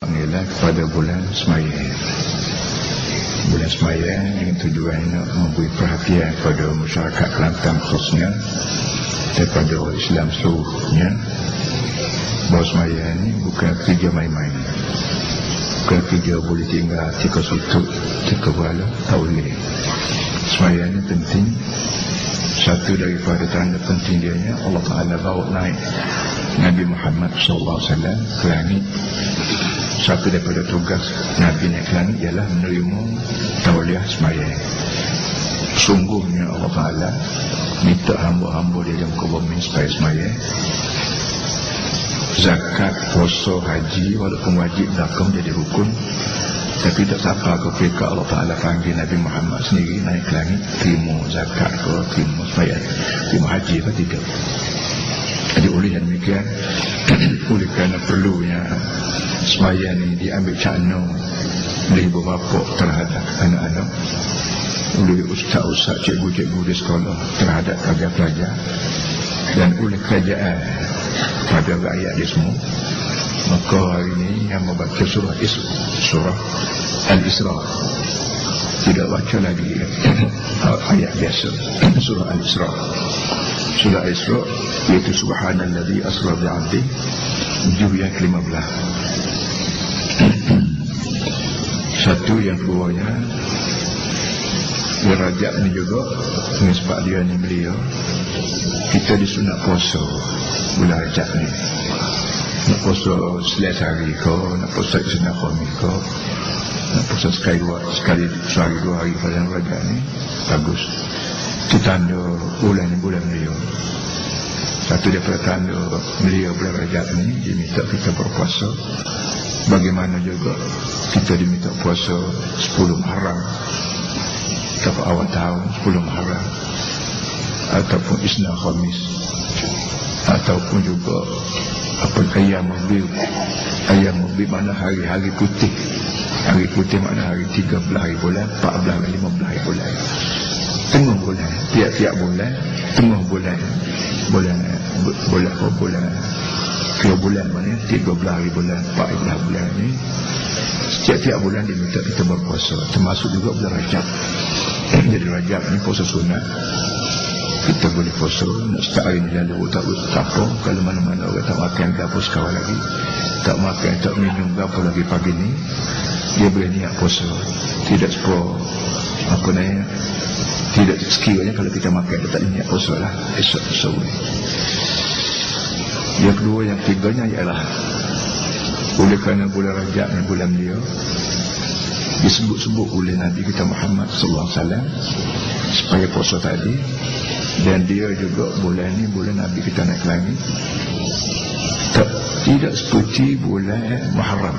Inilah kepada bulan Semayang. Bulan Semayang dengan tujuan nak memberi perhatian kepada masyarakat Kelantan khususnya daripada orang Islam seluruhnya, bahawa Semayang ini bukan kerja main-main, bukan kerja boleh tinggal tika sutut, tika bala, tak boleh. Semayang ini penting. Satu daripada tanda penting dia, Allah Ta'ala bawa naik Nabi Muhammad SAW ke langit. Satu daripada tugas Nabi naik ke langit ialah menerima tauliah semayang. Sungguhnya Allah Ta'ala minta hamba-hamba dia yang ke bumi supaya semayang. Zakat, puasa, haji walaupun wajib belakang jadi rukun, tapi tak siapa ketika Allah Ta'ala panggil Nabi Muhammad sendiri naik ke langit, terima zakat ke, terima semayang, terima haji ke, tidak. Jadi oleh yang demikian, oleh kerana perlunya semayang ini diambil cakna oleh ibu bapa terhadap anak-anak, oleh ustaz-ustaz, cikgu-cikgu di sekolah terhadap pelajar-pelajar, dan oleh kerajaan pada rakyat di semua, maka hari ini yang membaca surah Al-Isra, tidak baca lagi ayat biasa, surah Al-Isra. Surah Al-Isra iaitu Subhanalladzi asra bi'abdi, ayat ke-15. Satu yang keduanya, bulan Rajab ni juga, dengan sebab dia ni beliau, kita disunat puasa bulan Rajab ni. Nak puasa sebelas hari ke, nak puasa Isnin Khamis ke, nak puasa sehari dua hari pada Rajab ni, bagus. Itu tanda bulan ni bulan beliau. Satu daripada tanda beliau bulan Rajab ni, dia minta kita berpuasa. Bagaimana juga kita diminta puasa 10 Muharram atau awal tahun 10 Muharram, ataupun Isnin Khamis, ataupun juga ayam mubib mana hari-hari putih. Hari putih mana hari 13 hari bulan, 14 hari, 15 hari bulan, tengah bulan, tiap-tiap bulan, tengah bulan 3 bulan mana, 13 hari bulan, 14 bulan ni, setiap-tiap bulan diminta kita berpuasa, termasuk juga bulan Rajab. Jadi Rajab ni puasa sunat, kita boleh puasa, nak start hari ni lalu tak apa. Kalau mana-mana orang tak makan apa sekarang lagi, tak makan, tak minum apa lagi pagi ni, dia boleh niat puasa. Tidak tidak sekiranya kalau kita makan, dia tak niat puasa lah esok sore. Yang kedua, yang ketiganya ialah oleh kerana bulan Rajab ni bulan beliau, disebut-sebut oleh Nabi kita Muhammad SAW supaya puasa tadi. Dan dia juga bulan ni bulan Nabi kita naik langit, tidak seperti bulan Muharram.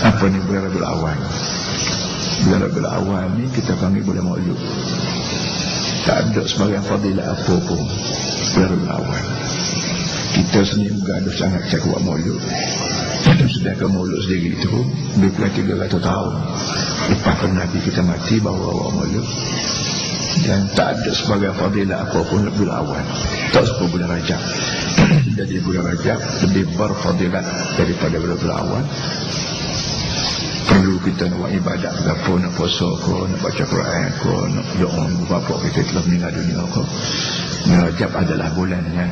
Apa ni bulan Rabiul Awal? Bulan Rabiul Awal ni kita panggil bulan Maulud. Tak ada sebarang fadilah apa pun bulan Rabiul Awal. Kita sendiri bergaduh sangat cakap buat Maulud. Sedangkan Maulud sendiri itu lebih kurang 300 tahun lepas Nabi kita mati baru buat Maulud. Dan tak ada sebagai fadilah apapun bulan awal, tak seperti bulan Rajab. Jadi bulan Rajab lebih berfadilat daripada bulan awal. Perlu kita nak buat ibadat apa, nak puasa ke, nak baca Quran ke, nak doa bapa kita telah meninggal dunia ke. Rajab adalah bulannya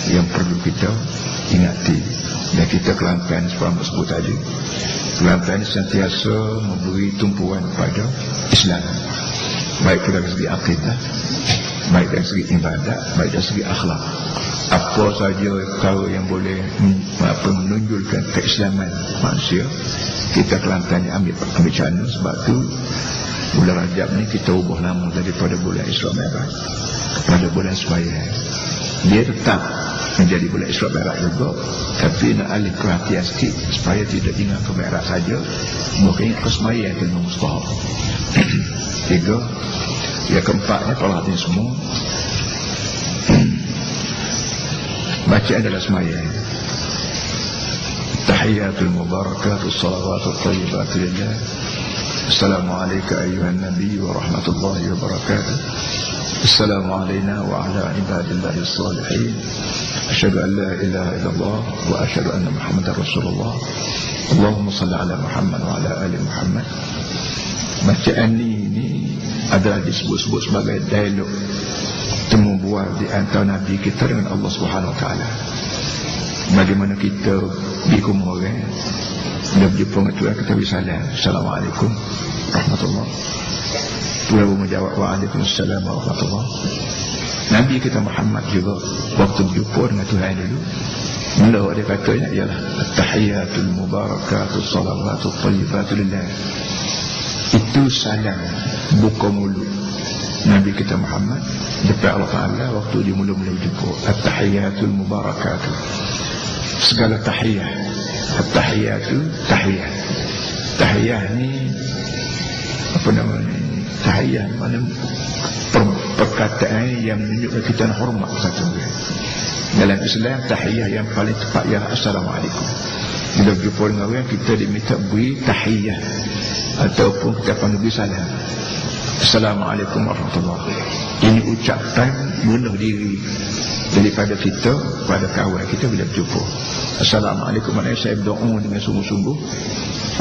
yang perlu kita ingati. Dan kita Kelantan seperti sebut tadi, Kelantan sentiasa memberi tumpuan pada Islam, baik dari segi akidah, baik dari segi ibadat, baik dari segi akhlak. Apa saja perkara yang boleh menunjukkan keislaman manusia, kita Kelantan ambil cana. Sebab tu bulan Rajab ni kita ubah nama daripada bulan Isra Mi'raj kepada bulan Semayang. Dia tetap menjadi bulan Isra Mi'raj juga, tapi nak alih perhatian sikit supaya tidak ingat ke Mi'raj saja, maka ingat ke Semayang itu mustahab. 3. Yang keempatnya, perhatian semua, bacaan adalah semayang. Tahiyatul mubarakatul salawatut tayyibatul lillah. Assalamualaikum ayuhan nabi wa rahmatullahi wa barakatuh. Assalamu alayna wa ala ibadillahi salihin. Asyhadu an la ilaha illallah wa asyhadu anna Muhammadar Rasulullah. Allahumma salli ala Muhammad wa ala ali Muhammad. Bacaan ini adalah disebut-sebut sebagai dialog temu bual di antara Nabi kita dengan Allah Subhanahu Wa Taala. Bagaimana kita dikum orang bila berjumpa dengan Tuhan, kita bersalam, Assalamualaikum warahmatullahi. Tuhan menjawab, Waalaikumsalam warahmatullahi. Nabi kita Muhammad juga waktu berjumpa dengan Tuhan dulu, mula dia katanya ialah at-tahiyatul mubarakatul salavatul thayyibatul lillah. Itu salam buka mulut Nabi kita Muhammad depan Allah Ta'ala waktu dia mula-mula berjumpa. At-tahiyatul mubarakatul, segala tahiyah. At-tahiyatul tahiyah. Tahiyah ni apa namanya? Tahiyah mana perkataan yang menunjukkan kita nak hormat satu orang. Dalam Islam tahiyah yang paling tepat ialah Assalamualaikum. Bila berjumpa dengan orang, kita diminta beri tahiyah ataupun kita panggil salam, Assalamualaikum warahmatullahi. Ini ucapan bunuh diri daripada kita pada kawan kita bila berjumpa. Assalamualaikum, maknanya saya berdoa dengan sungguh-sungguh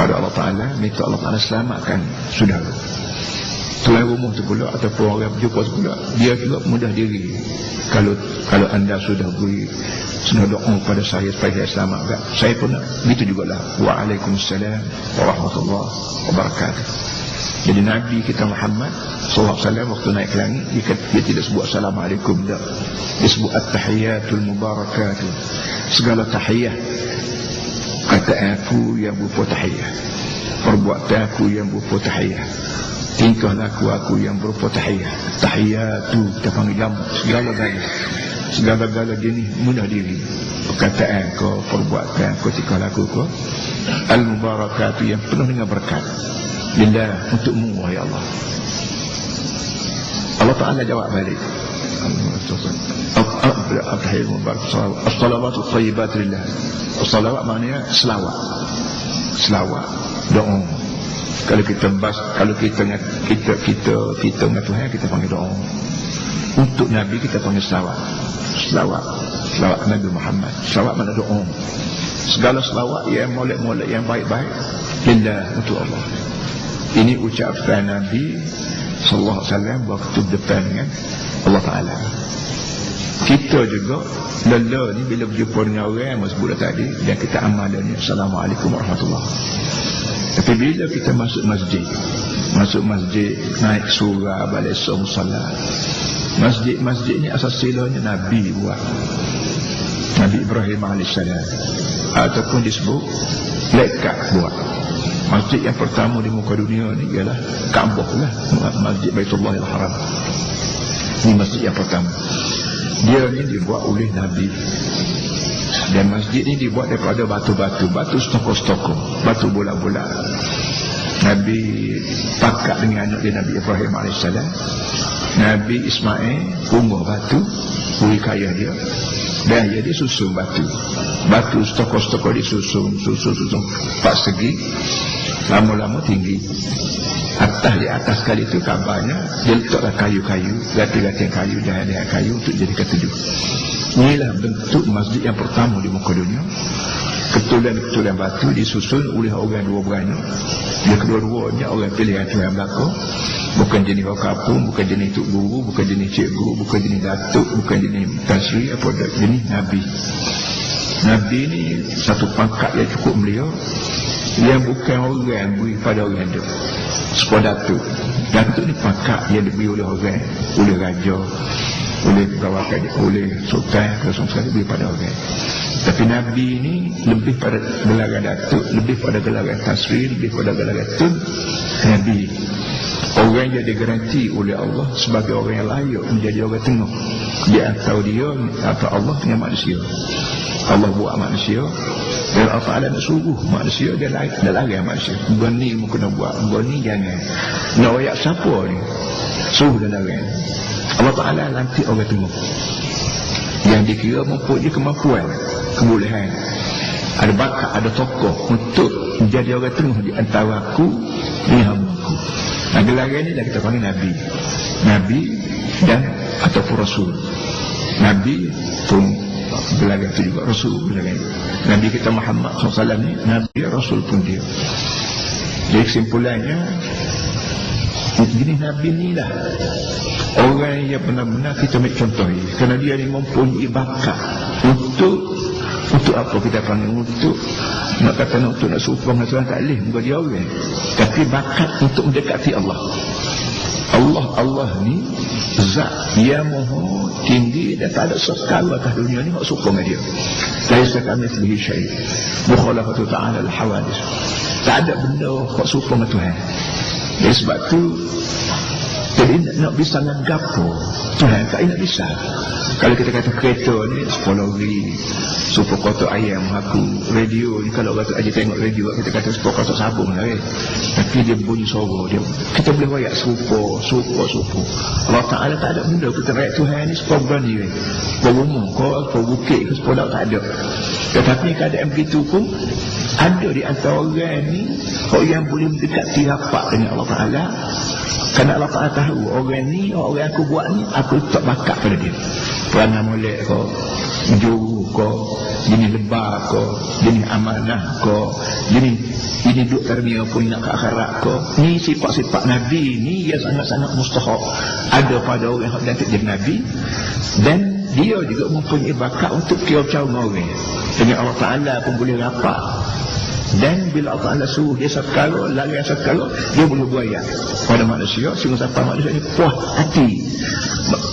pada Allah Ta'ala, minta Allah Ta'ala selamatkan saudara. Tuan rumah tu pula ataupun orang berjumpa tu pula, dia juga mudah diri. Kalau anda sudah doa pada saya supaya saya selamat, saya pun nak begitu jugalah. Waalaikumsalam warahmatullahi wabarakatuh. Jadi Nabi kita Muhammad SAW waktu naik ke langit, dia tidak sebut Assalamualaikum, tak. Dia sebut at-tahiyatul mubarakatuh. Segala tahiyah, kata aku yang berupa tahiyah, perbuatan aku yang berupa tahiyah, tingkah laku aku yang berupa tahiyah. Tahiyatu kita panggil jamak, segala-gala jenis mudah diri, perkataan kau, perbuatan kau, tingkah laku kau, al-mubarakatuh yang penuh dengan berkat. Lillah, untukmu wahai Allah. Allah Ta'ala jawab balik, as-salawatu thayyibat lillah. As-salawat maknanya selawat, doa. Kalau kita dengan Tuhan, kita panggil doa. Untuk Nabi kita panggil selawat Nabi Muhammad. Selawat mana doa. Segala selawat yang molek-molek, yang baik-baik, lillah, untuk Allah. Ini ucapan Nabi sallallahu alaihi wasallam waktu depan dengan Allah Ta'ala. Kita juga lelah ni bila berjumpa dengan orang yang sebut tadi, dan kita amalannya Assalamualaikum warahmatullahi. Tapi bila kita masuk masjid, naik surah, balik solat, masjid ni asas silanya Nabi buat, Nabi Ibrahim AS, ataupun disebut lekat buat. Masjid yang pertama di muka dunia ni ialah Kaabah lah, Masjid Baitullahil Haram. Ini masjid yang pertama. Dia ni dibuat oleh Nabi. Dan masjid ni dibuat daripada batu stokok-stokok, batu bola-bola. Nabi pakat dengan anak dia Nabi Ibrahim AS. Nabi Ismail umur batu, beri kaya dia, dan dia disusun batu stokok-stokok, disusun 4 segi, lama-lama tinggi. Di atas kali itu kabarnya dia letaklah kayu-kayu, gati-gati kayu, dahan-dahan kayu untuk jadi ketujuh. Inilah bentuk masjid yang pertama di muka dunia. Ketulan-ketulan batu disusun oleh orang dua beranak. Dia kedua-duanya orang pilihan Tuhan belaka. Bukan jenis orang kampung, bukan jenis tuk guru, bukan jenis cik guru, bukan jenis datuk, bukan jenis tasri, apa jenis Nabi. Nabi ni satu pangkat yang cukup mulia, yang bukan orang beri pada orang tu. Sekolah datuk ni pangkat yang diberi oleh orang, oleh raja, oleh pegawai kerajaan, oleh sultan, kerajaan sekali beri pada orang. Tapi Nabi ni lebih pada gelaran datuk, lebih pada gelaran tasri, lebih pada gelaran tun. Nabi orang yang digaranti oleh Allah sebagai orang yang layak menjadi orang tengah di antara dia atau Allah dengan manusia. Allah buat manusia, dan Allah Ta'ala nak suruh manusia, dia larang manusia. Begini mu kena buat, begini jangan. Nak rakyat siapa ni? Suruh dan larang. Allah Ta'ala lantik orang tengah yang dikira mempunyai kemampuan, kebolehan, ada bakat, ada tokoh untuk menjadi orang tengah di antara aku dengan hamba-Ku. Nah, gelaran ni dah kita panggil Nabi dan ataupun Rasul. Nabi pun Belakang itu juga Rasul belakang. Nabi kita Muhammad SAW ni Nabi Rasul pun dia. Jadi kesimpulannya jenis Nabi ni lah orang yang benar-benar kita ambil contoh ni, kerana dia ni mempunyai bakat untuk apa kita panggil, untuk nak kata untuk nak serupa dengan Tuhan tak boleh, bukan dia orang, tapi bakat untuk mendekati Allah. Allah ni zat yang maha tinggi dan tak ada sekali atas dunia ni nak serupa dengan dia. Laisa kamitslihi syai', mukhalafatu ta'ala al-hawadis. Tak ada benda nak serupa dengan Tuhan. Jadi sebab tu jadi nak bisa ngagapo Tuhan tak nak bisa. Kalau kita kata kereta ni 10 hari super kotak ayam aku, radio ni kalau kata aja tengok radio kita kata super kotak sabung lah tapi dia bunyi suara dia, kita boleh wayak serupa. Allah Ta'ala tak ada benda kita rakyat Tuhan ni sepuluh berani berumur kau bukit ke sepuluh tak ada. Tetapi keadaan begitu pun ada di antara orang ni orang yang boleh mendekati rapat dengan Allah Ta'ala, kerana Allah Ta'ala tahu orang ni, orang aku buat ni aku tak bakat pada dia. Perangai molek kau, juru kau, jenis lebar kau, jenis amanah kau, ini duk terbiar pun nak ke akhirat kau. Ni sifat-sifat Nabi ni yang sangat-sangat mustahak ada pada orang yang nanti jadi Nabi. Dan dia juga mempunyai bakat untuk kira-kira orang dengan Allah Ta'ala pun boleh rapat. Dan bila Allah Ta'ala suruh dia sekala, lari sekala, dia boleh buayak pada manusia sehingga sampai manusia ni puas hati.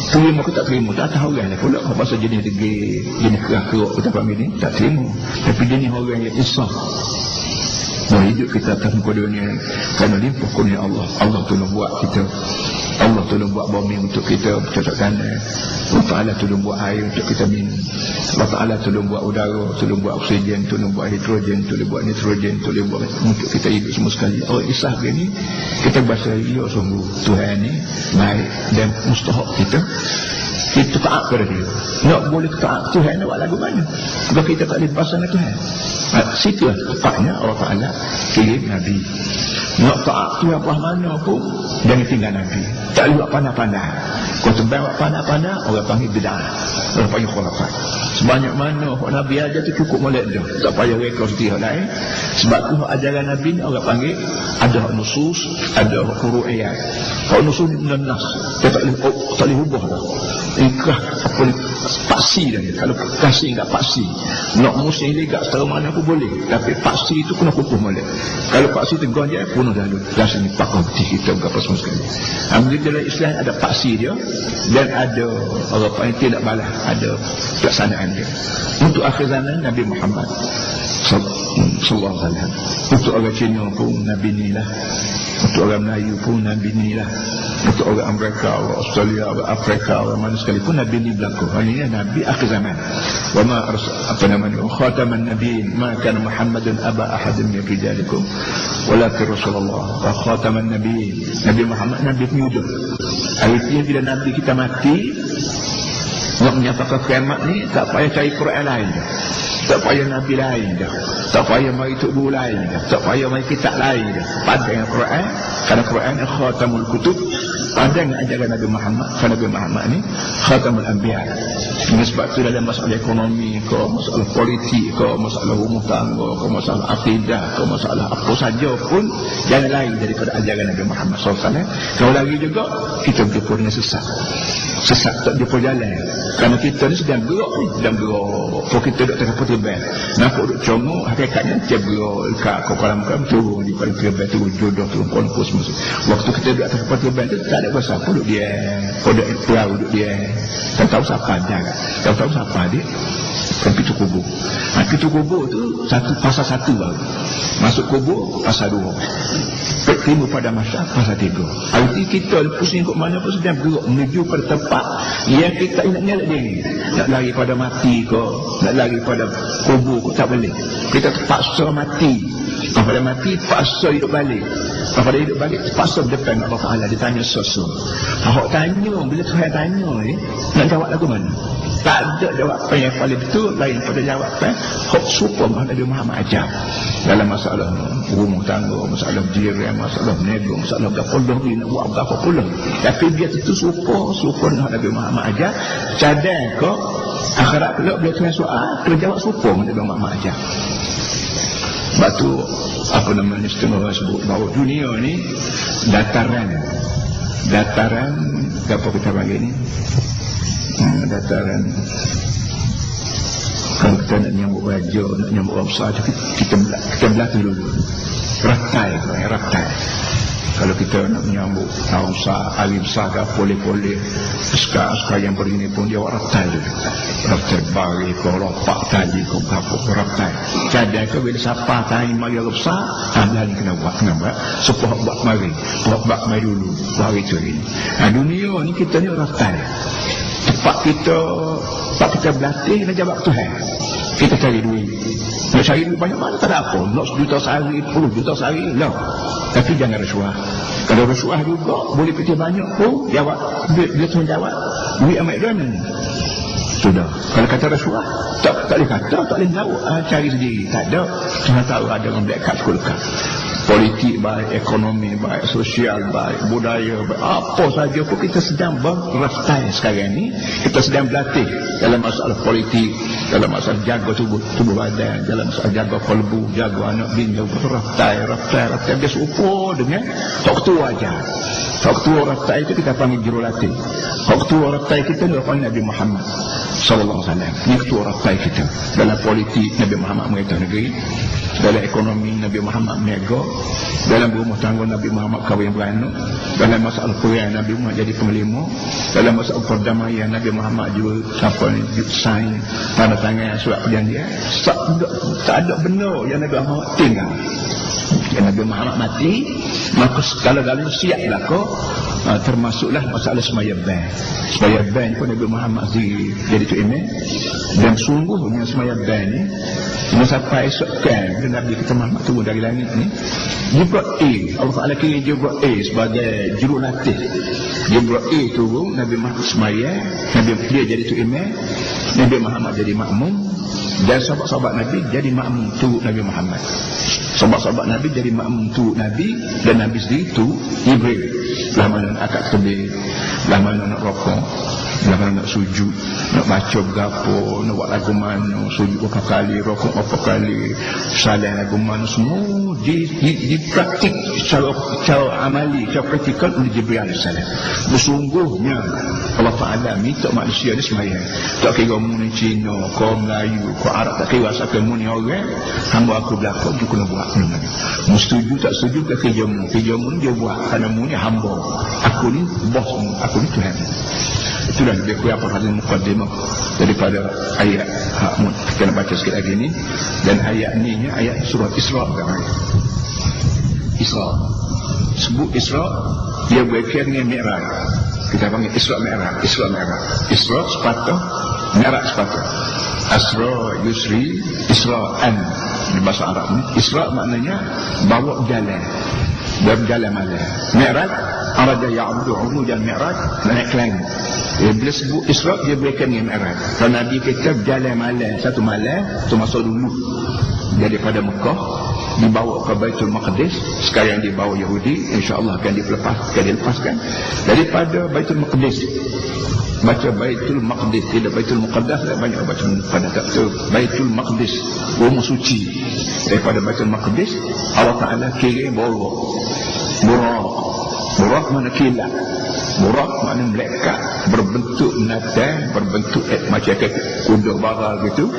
Terima ke tak terima, tak tahu orang ni pula pasal jenis degil, jenis kerak-kerak kita panggil ni, tak terima. Tapi jenis orang yang insaf hidup kita atas muka dunia kerana limpah kurnia Allah. Allah tolong buat kita, Allah tolong buat bumi untuk kita bercocok tanah, Allah Ta'ala tolong buat air untuk kita minum, Allah Ta'ala tolong buat udara, tolong buat oksigen, tolong buat hidrogen, tolong buat nitrogen, tolong buat untuk kita hidup semua sekali. Orang isah begini kita bahasa ya sungguh Tuhan ni baik dan mustahak kita taat kepada dia. Nak boleh taat Tuhan nak buat lagu mana sebab kita tak boleh bahasa dengan Tuhan. Situ tepatnya Allah Ta'ala kirim Nabi. Nak taat Tuhan apa mana pun jangan tinggal Nabi. Tak boleh buat pandai-pandai. Kau tebal buat pandai-pandai orang panggil bid'ah, orang panggil khurafat. Sebanyak mana Nabi ajar tu cukup molek dah, tak payah reka setiap lain. Sebab tu ajaran Nabi ni orang panggil ada nusus, ada furu'iyat. Kalau nusus ni benda nas, dia tak boleh ubah dah. Ikrah apa ni paksi dah. Kalau kasih enggak paksi, nak musim legak setara mana pun boleh, tapi paksi itu kena hukum molek. Kalau paksi tegur dia bunuh dahulu, rasanya pakau hati kita berapa semua sekali. Ambil dalam Islam ada paksi dia dan ada orang panggil tidak balas, ada pelaksanaan dia. Untuk akhir zaman Nabi Muhammad sallallahu alaihi wasallam. Untuk orang Cina pun Nabi ni lah, untuk orang Melayu pun Nabi ni lah, untuk orang Amerika, orang Australia, orang Afrika, orang mana sekalipun Nabi ni berlaku. Ini Nabi akhir zaman. Wa ma khataman nabiyyin ma kana Muhammadun aba ahadin min rijalikum walakin Rasulullah wa khataman nabiyyin. Nabi Muhammad Nabi penyudah. Artinya bila Nabi kita mati nak menyatakan kiamat ni tak payah cari Quran lain dah, tak payah Nabi lain dah, tak payah mari tok guru lain dah, tak payah mari kitab lain dah. Pandai dengan Quran, kerana Quran ni khatamul kutub. Pandai dengan ajaran Nabi Muhammad, kerana Nabi Muhammad ni khatamul anbiya. Dengan sebab tu dalam masalah ekonomi ke, masalah politik ke, masalah rumah tangga ke, masalah akidah ke, masalah apa saja pun jangan lain daripada ajaran Nabi Muhammad SAW. Kalau lagi juga kita berjumpa dengan sesat tak jumpa jalan. Kerana kita ni sedang gerak kalau kita duduk tengah perterbang nampak duduk congok, hakikatnya dia gerak kat kolam turun di pada perterbang, turun jodoh, turun konfus semua. Waktu kita duduk tengah perterbang tu tak ada kuasa apa, duduk dia duduk perahu, duduk dia tak tahu siapa dia, tak tahu siapa dia. Pintu kubur. Pintu kubur tu pasal satu baru. Masuk kubur pasal dua. Terima pada masa pasal tiga. Arti kita pusing ke mana pun sedang gerak menuju pada tempat yang kita ingat nyalak dia ni. Nak lari pada mati ke, nak lari pada kubur ke, tak boleh. Kita terpaksa mati. Pada mati terpaksa hidup balik. Pada hidup balik terpaksa berdepan Allah Ta'ala. Dia tanya sesuatu. Awak tanya, bila Tuhan tanya ni, nak jawab lagu mana? Tak ada jawapan yang paling betul lain pada jawapan hak supa Nabi Muhammad ajar dalam masalah rumah tangga, masalah jiran, masalah nego, masalah gapolah ni nak buat gapolah. Tapi dia tentu supa Nabi Muhammad ajar cadang ke Akhirat pula bila tanya soal, kena jawab sopong Nabi Muhammad ajar. Sebab tu apa namanya setengah orang sebut bahawa dunia ni dataran apa kita panggil ni, dataran. Kalau kita nak nyambut raja, nak nyambut orang besar, kita belah tu dulu. Ratai. Kalau kita nak menyambut orang besar, ahli besar ke, boleh sekarang yang begini pun dia ratai dulu. Ratai bari ke, lopak tali ke, kapuk ratai. Cadang ke bila siapa tanya mari orang besar, belah ni kena buat. Sepuh buat mari dulu, baru itu ini. Dunia ni kita ni ratai. Tempat kita berlatih nak jawab Tuhan. Kita cari duit. Nak cari duit banyak mana tak ada apa. Nak 1 juta sehari, 10 juta sehari, no. Tapi jangan rasuah. Kalau rasuah juga boleh pergi banyak pun jawab. Dia tuan jawab. Duit amat mana? Sudah. Kalau kata rasuah, tak boleh kata, tak boleh tahu. Cari sendiri. Tak ada. Cuma tahu ada orang dekat sekolah. Politik baik, ekonomi baik, sosial baik, budaya baik, apa saja pun kita sedang berraftai sekarang ni. Kita sedang berlatih dalam masalah politik, dalam masalah jaga tubuh badan, dalam masalah jaga kalbu, jaga anak bini, raftai. Dia serupa dengan tok tua aja. Tok tua raftai itu kita panggil jurulatih. Tok tua raftai kita ni panggil Nabi Muhammad sallallahu alaihi wasallam. Ini ketua raftai kita. Dalam politik Nabi Muhammad merintah negeri, dalam ekonomi Nabi Muhammad mega, dalam rumah tangga Nabi Muhammad kahwin beranak, dalam masalah perang Nabi Muhammad jadi pengelima, dalam masalah perdamaian Nabi Muhammad juga sign tanda tangan surat perjanjian. Tak ada benda yang Nabi Muhammad tinggal. Yang Nabi Muhammad mati, maka segala-galanya siap berlaku. Termasuklah masalah semaya ban pun Nabi Muhammad jadi tu imam. Dan sungguhnya semaya ban ni sampai esok kan Nabi kita Muhammad turun dari langit ni, Jibril Allah Ta'ala kira Jibril sebagai jurulatih. Jibril turun, Nabi Muhammad semaya, dia jadi tu imam, Nabi Muhammad jadi makmum, dan sahabat-sahabat Nabi jadi makmum tu Nabi Muhammad. Sahabat-sahabat Nabi jadi makmum tu Nabi, dan Nabi sendiri tu Jibril. Lah mana nak akad tebih, lah mana nak rokok, lah mana nak sujud, nak baca berapa, nak buat lagu mana, sujud berapa kali, rokok berapa kali, salah lagu mana, semua dipraktik secara amali, secara praktikal oleh Jibril AS. Bersungguhnya Allah Ta'ala minta manusia ni sembahyang. Tak kira mu ni Cina, kau Melayu, kau Arab, tak kira asal kamu ni orang, hamba aku belakang dia kena buat. Mu setuju tak setuju tak kerja mu ni dia buat, kerana mu ni hamba, aku ni bos mu, aku ni Tuhan. Itulah lebih kurang apa hadis muqaddimah daripada ayat kita nak baca sikit lagi ni. Dan ayat ni ayat surah Isra. Sebut Isra, dia berkaitan dengan Mi'raj. Kita panggil Isra Mi'raj. Isra sepatah, Mi'raj sepatah. Asra yusri, Isra'an di bahasa Arab ni. Isra maknanya bawa jalan, berjalan malam. Mi'raj araja ya'budu urujan Mi'raj, naik ke langit. Bila sebut Isra, dia berkaitan dengan Mi'raj. Kalau Nabi kita berjalan malam, satu malam tu masuk dulu daripada Mekah dibawa ke Baitul Maqdis. Sekarang dibawa Yahudi, insya-Allah akan dilepaskan daripada Baitul Maqdis. Baca Baitul Maqdis, tidak Baitul Muqaddas, banyak baca pada tak tu. Baitul Maqdis, rumah suci. Daripada Baitul Maqdis Allah Ta'ala kirim Burak mana kilat. Burak mana malaikat berbentuk natang, berbentuk macam kuda bara gitu,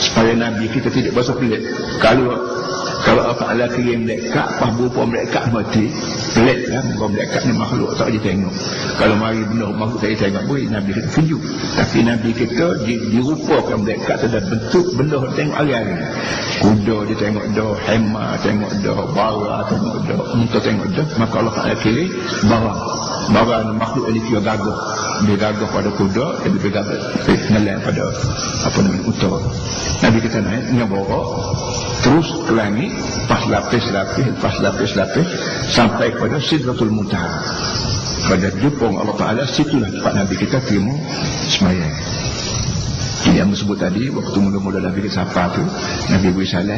supaya Nabi kita tidak berasa pelik. Kalau Allah Ta'ala kirim malaikat, pas berupa malaikat mati, pelik kan? Bahawa malaikat ni makhluk tak boleh tengok. Kalau mari benda makhluk tak boleh tengok, boleh Nabi kita tunjuk. Tapi Nabi kita dirupakan malaikat ada bentuk benda tengok hari-hari. Kuda dia tengok dah, hema tengok dah, bara tengok dah, unta tengok dah. Maka Allah Ta'ala kirim bara makhluk ini kira gagah. Dia gagah pada kuda, dia bergagah nelayan pada apa namanya unta. Nabi kita naik dengan bara terus ke langit, pas lapis sampai kepada Sidratul Muntaha. Pada jumpa Allah Ta'ala, situlah tempat Nabi kita terima sembahyang. Ini yang disebut tadi, waktu mula-mula Nabi kita sapa tu, Nabi beri salam,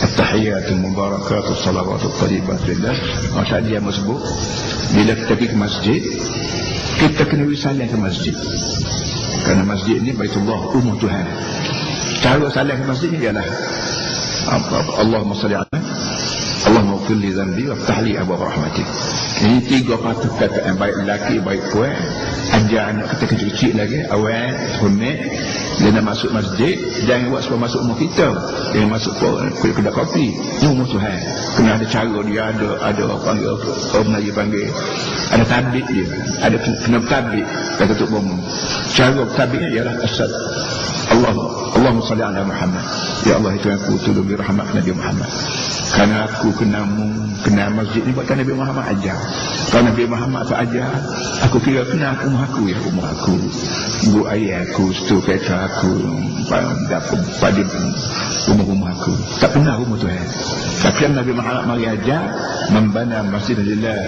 at-tahiyatul mubarakatul salawatul tayyibatul lillah. Masa dia sebut, bila kita pergi ke masjid, kita kena beri salam ke masjid. Kerana masjid ni Baitullah, rumah Tuhan. Cara salam ke masjid ni ialah Allahumma salli ala Allahumma ighfir li dhanbi waftah li abwaab rahmatik. Ini 3 patut kata yang baik lelaki, baik puan. Ajar anak kita kecil-kecil lagi, awal, hormat. Dia nak masuk masjid, jangan buat sebab masuk rumah kita. Dia masuk kedai kopi, rumah Tuhan. Kena ada cara dia, ada panggil, orang Melayu panggil, ada tabik dia, ada kena tabik, kata Tok Bomo. Cara tabiknya ialah Allahumma salli ala Muhammad. Ya Allah, itu aku tolong beri rahmat Nabi Muhammad. Kerana aku kena masjid ni buat Nabi Muhammad ajar. Kalau Nabi Muhammad tak ajar, aku kira kena rumah aku, ya rumah aku, ibu ayah aku, setu kereta aku, pada rumah aku. Tak pernah rumah Tuhan. Tapi yang Nabi Muhammad mari ajar, membana masjid lillah,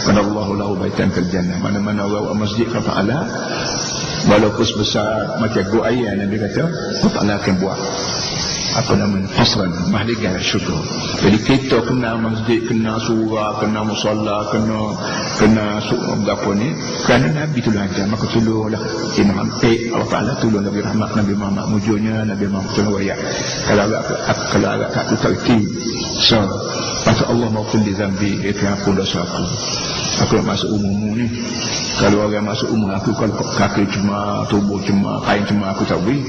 qala Allahu lahu baitan fil jannah. Mana-mana orang buat masjid kepada Allah, walaupun sebesar macam ibu ayah, Nabi kata, Allah akan buat apa namanya, hasran, mahligan syukur. Jadi kita kena masjid, kena surah, kena musalla, kena apa ni, kerana Nabi tolong ajar, maka tolonglah Imam Allah Ta'ala tolong Nabi Rahmat, Nabi Muhammad mujurnya, Nabi Muhammad tolong wayak. Kalau agak tak terti, so pasal Allah maafkan di zambi, itu yang aku dosa aku nak masuk umum ni. Kalau orang masuk umum aku, kalau kaki cuma, tubuh cuma, kain cuma, aku tak boleh.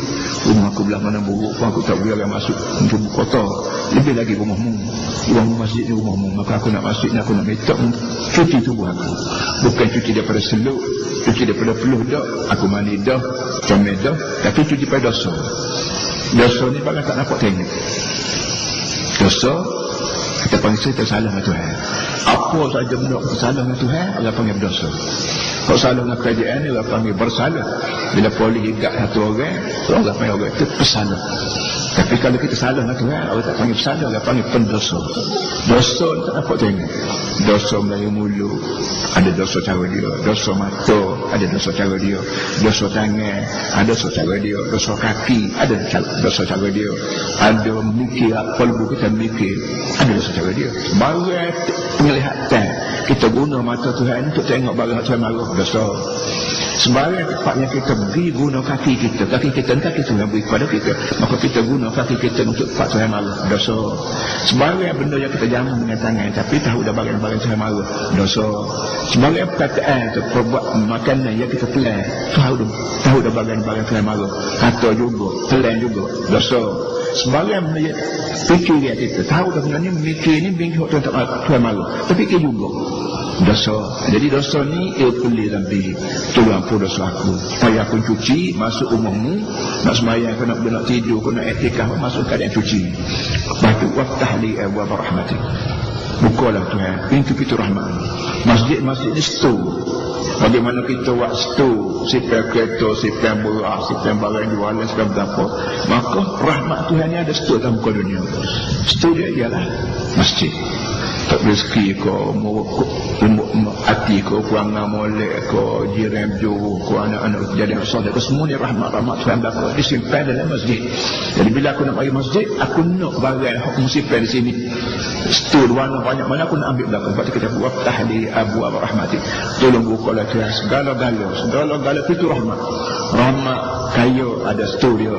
Rumah aku belah mana buruk pun aku tak boleh. Orang masuk tubuh kotor, lebih lagi rumahmu, rumah masjid ni rumahmu. Maka aku nak masjid ni, aku nak minta cuci tubuh aku, bukan cuci daripada seluk, cuci daripada peluh dah, aku mandi dah, comel dah, tapi cuci pada dosa. Dosa ni bagai tak nampak tengok. Dosa kita panggil kita salah dengan Tuhan. Apa saja benda kita salah dengan Tuhan, Allah panggil berdosa. Kalau salah dengan kerajaan ni, Allah panggil bersalah. Bila polis ikat satu orang, Allah panggil orang itu pesalah. Tapi kalau kita salah dengan Tuhan, Allah tak panggil pesalah, Allah panggil pendosa. Dosa tak dapat tengok. Dosa melayu mulut, ada dosa cara dia. Dosa mata, ada dosa cara dia. Dosa tangan, ada dosa cara dia. Dosa kaki, ada dosa cara dia. Ada mikir, kalbu kita mikir, ada dosa cara dia. Barang penglihatan, kita guna mata Tuhan untuk tengok barang Tuhan marah, dosa. Sembarang tempatnya kita pergi guna kaki kita Tuhan beri kepada kita, maka kita guna kaki kita untuk tempat Tuhan marah, dosa. Sembarang benda yang kita jamu dengan tangan, tapi tahu dah barang-barang Tuhan marah, dosa. Sembarang perkataan tu, perbuat makanan yang kita pelan, tahu dah barang-barang Tuhan marah, kata juga, pelan juga, dosa. Sembarang benda yang fikir dia kita, tahu dah benda ni, mikir ni bingkuk Tuhan marah, tapi fikir juga, dosa. Jadi dosa ni ilkulli zambi, tolong ampun dosa aku, supaya aku cuci, masuk rumahmu, nak sembahyang, kau nak tidur, kau nak etikah, masuk keadaan cuci. Lepas tu waftah li abwaab rahmatik, bukalah Tuhan pintu-pintu rahmat. Masjid ni store. Bagaimana kita buat store, sipai kereta, sipai beras, sipai barang jualan, sipai berapa, maka rahmat Tuhan ni ada store dalam muka dunia. Store dia ialah masjid. Tak rezeki ko, hati ko, perangai molek ko, jiran jauh ko, anak-anak jadi saudara ko, semua ni rahmat-rahmat Tuhan bakal disimpan dalam masjid. Jadi bila aku nak pergi masjid, aku nak barang hukum simpan di sini. Stul warna banyak mana aku nak ambil belakang. Sebab kita buat tahli abwaab rahmatik. Tolong bukalah Tuhan segala-gala pintu rahmat. Rahmat kaya ada stul dia,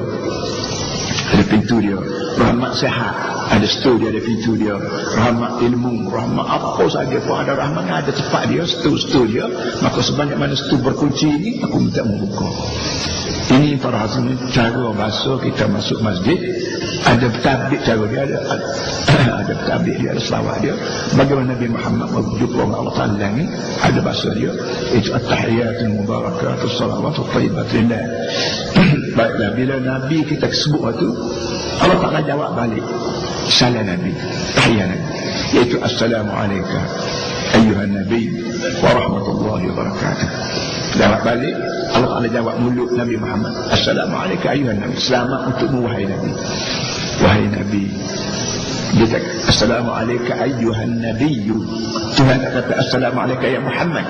ada pintu dia. Rahmat sehat, ada stul dia, ada pintu dia. Rahmat ilmu, rahmat apa saja pun ada rahmatnya, ada tempat dia, stul dia. Maka sebanyak mana stul berkunci ini, aku minta membuka. Ini para hadirin cara bahasa kita masuk masjid. Ada tabik cara dia, ada tabik dia, ada selawat dia. Bagaimana Nabi Muhammad berjumpa dengan Allah Ta'ala ni, ada bahasa dia. Itu at-tahiyatul mubarakatul salawatu tayyibatillah. Baiklah, bila Nabi kita sebut itu, Allah Ta'ala jawab balik salam Nabi, tahiyat Nabi, iaitu assalamualaikum ayyuhan Nabi wa rahmatullahi wa barakatuh. Jawab balik, Allah Ta'ala jawab mulut Nabi Muhammad, assalamualaikum ayyuhan Nabi, selamat untukmu wahai Nabi. Wahai Nabi, dia kata assalamualaikum ayyuhan Nabi. Tuhan tak kata assalamualaikum ya Muhammad,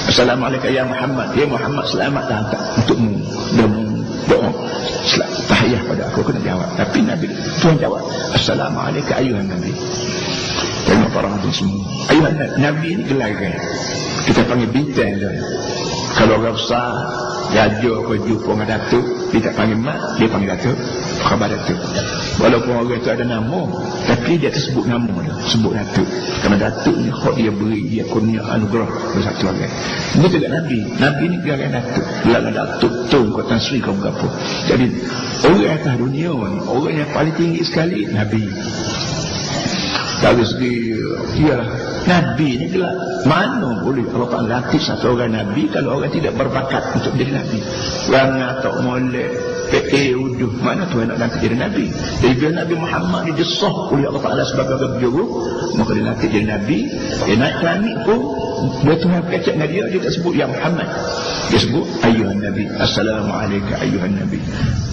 assalamualaikum ya Muhammad, ya Muhammad selamat datang untukmu dan doa tahiyah pada aku, kena jawab. Tapi Nabi Tuhan jawab assalamualaikum ayyuhan Nabi. Tengok para hadirin semua, ayyuhan Nabi ni gelar kan, kita panggil bintang dia. Kalau orang besar Raja kau jumpa dengan Datuk, dia tak panggil mak, dia panggil Datuk, khabar Datuk. Walaupun orang itu ada nama, tapi dia tersebut nama dia, sebut Datuk. Kerana Datuk ni hak dia beri, dia kurnia anugerah bersatu orang. Ini juga Nabi. Nabi ni dia orang Datuk. Lalu Datuk Tong kau Tan Sri kau berapa. Jadi orang atas dunia ni, orang yang paling tinggi sekali Nabi. Dari segi ialah Nabi ni gelap. Mana boleh Allah Ta'ala latih satu orang Nabi kalau orang tidak berbakat untuk jadi Nabi. Orang tak molek uduh, mana Tuhan nak latih jadi Nabi. Jadi bila Nabi Muhammad didesah oleh Allah Ta'ala sebagai penjuru, maka dia latih jadi Nabi. Dia naik ke langit pun, dia Tuhan kecek dengan dia tak sebut Ya Muhammad, dia sebut Ayuhan Nabi, Assalamualaikum Ayuhan Nabi.